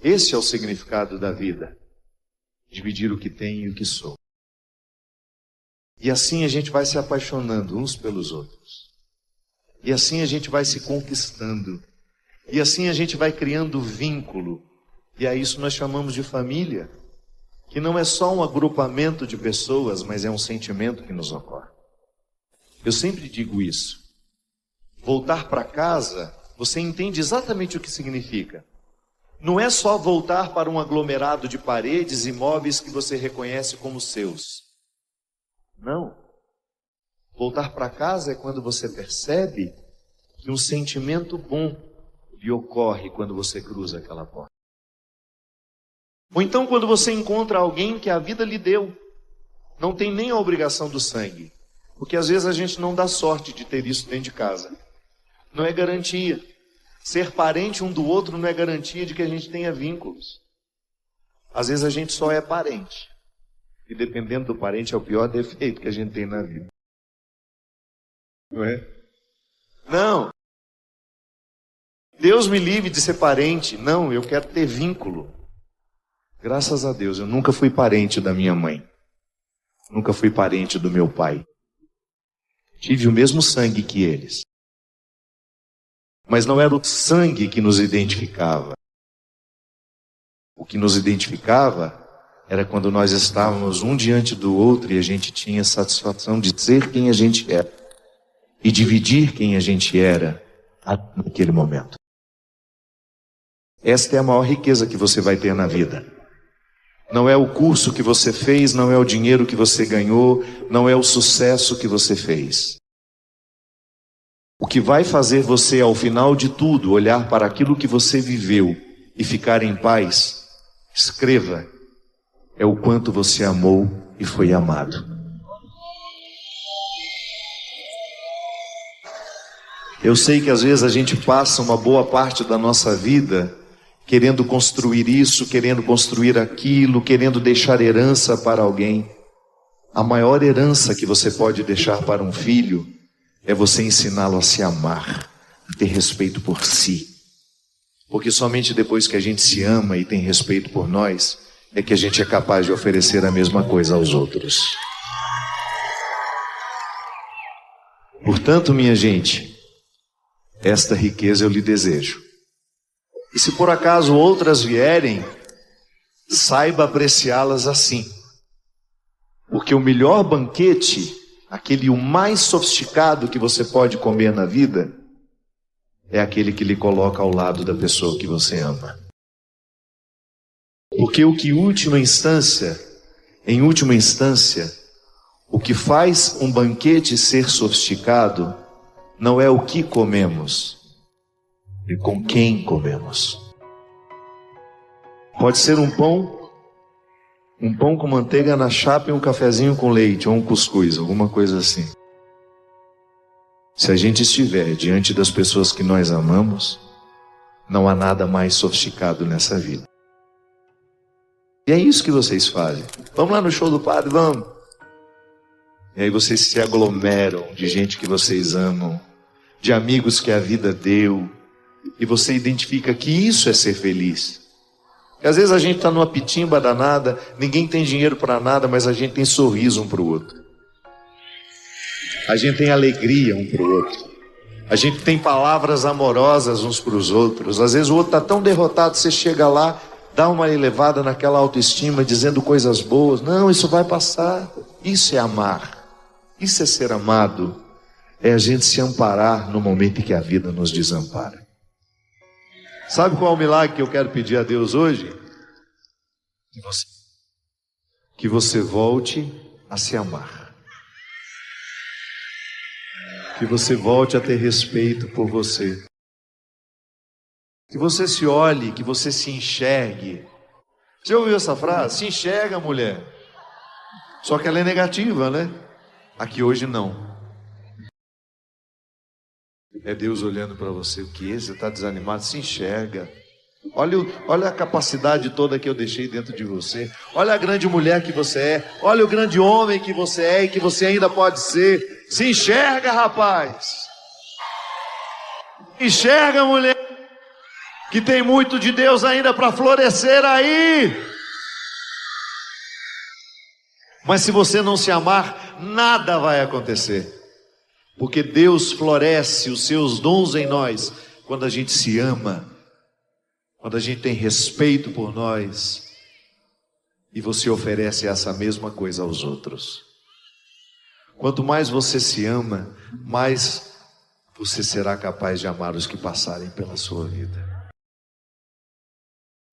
esse é o significado da vida. Dividir o que tem e o que sou. E assim a gente vai se apaixonando uns pelos outros. E assim a gente vai se conquistando. E assim a gente vai criando vínculo. E a isso nós chamamos de família. Que não é só um agrupamento de pessoas, mas é um sentimento que nos ocorre. Eu sempre digo isso. Voltar para casa, você entende exatamente o que significa. Não é só voltar para um aglomerado de paredes e móveis que você reconhece como seus. Não. Voltar para casa é quando você percebe que um sentimento bom lhe ocorre quando você cruza aquela porta. Ou então quando você encontra alguém que a vida lhe deu. Não tem nem a obrigação do sangue. Porque às vezes a gente não dá sorte de ter isso dentro de casa. Não é garantia. Ser parente um do outro não é garantia de que a gente tenha vínculos. Às vezes a gente só é parente. E dependendo do parente é o pior defeito que a gente tem na vida. Não é? Não. Deus me livre de ser parente. Não, eu quero ter vínculo. Graças a Deus, eu nunca fui parente da minha mãe. Nunca fui parente do meu pai. Tive o mesmo sangue que eles. Mas não era o sangue que nos identificava. O que nos identificava era quando nós estávamos um diante do outro e a gente tinha satisfação de ser quem a gente era e dividir quem a gente era naquele momento. Esta é a maior riqueza que você vai ter na vida. Não é o curso que você fez, não é o dinheiro que você ganhou, não é o sucesso que você fez. O que vai fazer você, ao final de tudo, olhar para aquilo que você viveu e ficar em paz, escreva, é o quanto você amou e foi amado. Eu sei que às vezes a gente passa uma boa parte da nossa vida querendo construir isso, querendo construir aquilo, querendo deixar herança para alguém. A maior herança que você pode deixar para um filho é você ensiná-lo a se amar, a ter respeito por si. Porque somente depois que a gente se ama e tem respeito por nós, é que a gente é capaz de oferecer a mesma coisa aos outros. Portanto, minha gente, esta riqueza eu lhe desejo. E se por acaso outras vierem, saiba apreciá-las assim. Porque o melhor banquete, aquele o mais sofisticado que você pode comer na vida, é aquele que lhe coloca ao lado da pessoa que você ama. Porque o que em última instância, o que faz um banquete ser sofisticado, não é o que comemos, e com quem comemos. Pode ser um pão com manteiga na chapa e um cafezinho com leite, ou um cuscuz, alguma coisa assim. Se a gente estiver diante das pessoas que nós amamos, não há nada mais sofisticado nessa vida. E é isso que vocês fazem. Vamos lá no show do padre, vamos. E aí vocês se aglomeram de gente que vocês amam, de amigos que a vida deu, e você identifica que isso é ser feliz. E às vezes a gente está numa pitimba danada, ninguém tem dinheiro para nada, mas a gente tem sorriso um para o outro. A gente tem alegria um para o outro. A gente tem palavras amorosas uns para os outros. Às vezes o outro está tão derrotado, você chega lá, dá uma elevada naquela autoestima, dizendo coisas boas. Não, isso vai passar. Isso é amar. Isso é ser amado. É a gente se amparar no momento em que a vida nos desampara. Sabe qual é o milagre que eu quero pedir a Deus hoje? Que você volte a se amar. Que você volte a ter respeito por você. Que você se olhe, que você se enxergue. Você ouviu essa frase? Se enxerga, mulher. Só que ela é negativa, né? Aqui hoje não. É Deus olhando para você. O que? Você está desanimado? Se enxerga. Olha a capacidade toda que eu deixei dentro de você. Olha a grande mulher que você é. Olha o grande homem que você é e que você ainda pode ser. Se enxerga, rapaz. Enxerga, mulher, que tem muito de Deus ainda para florescer aí. Mas se você não se amar, nada vai acontecer. Porque Deus floresce os seus dons em nós quando a gente se ama, quando a gente tem respeito por nós e você oferece essa mesma coisa aos outros. Quanto mais você se ama, mais você será capaz de amar os que passarem pela sua vida.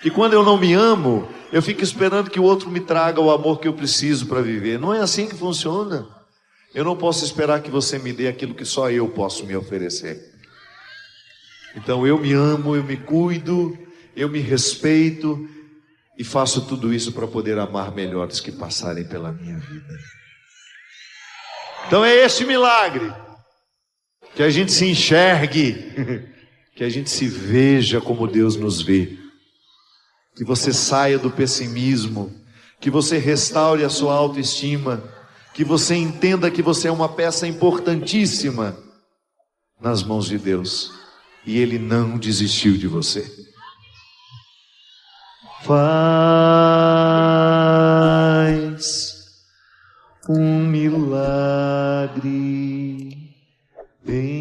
E quando eu não me amo, eu fico esperando que o outro me traga o amor que eu preciso para viver. Não é assim que funciona. Eu não posso esperar que você me dê aquilo que só eu posso me oferecer. Então eu me amo, eu me cuido, eu me respeito e faço tudo isso para poder amar melhores que passarem pela minha vida. Então é esse milagre. Que a gente se enxergue, que a gente se veja como Deus nos vê. Que você saia do pessimismo, que você restaure a sua autoestima, que você entenda que você é uma peça importantíssima nas mãos de Deus e Ele não desistiu de você. Faz um milagre em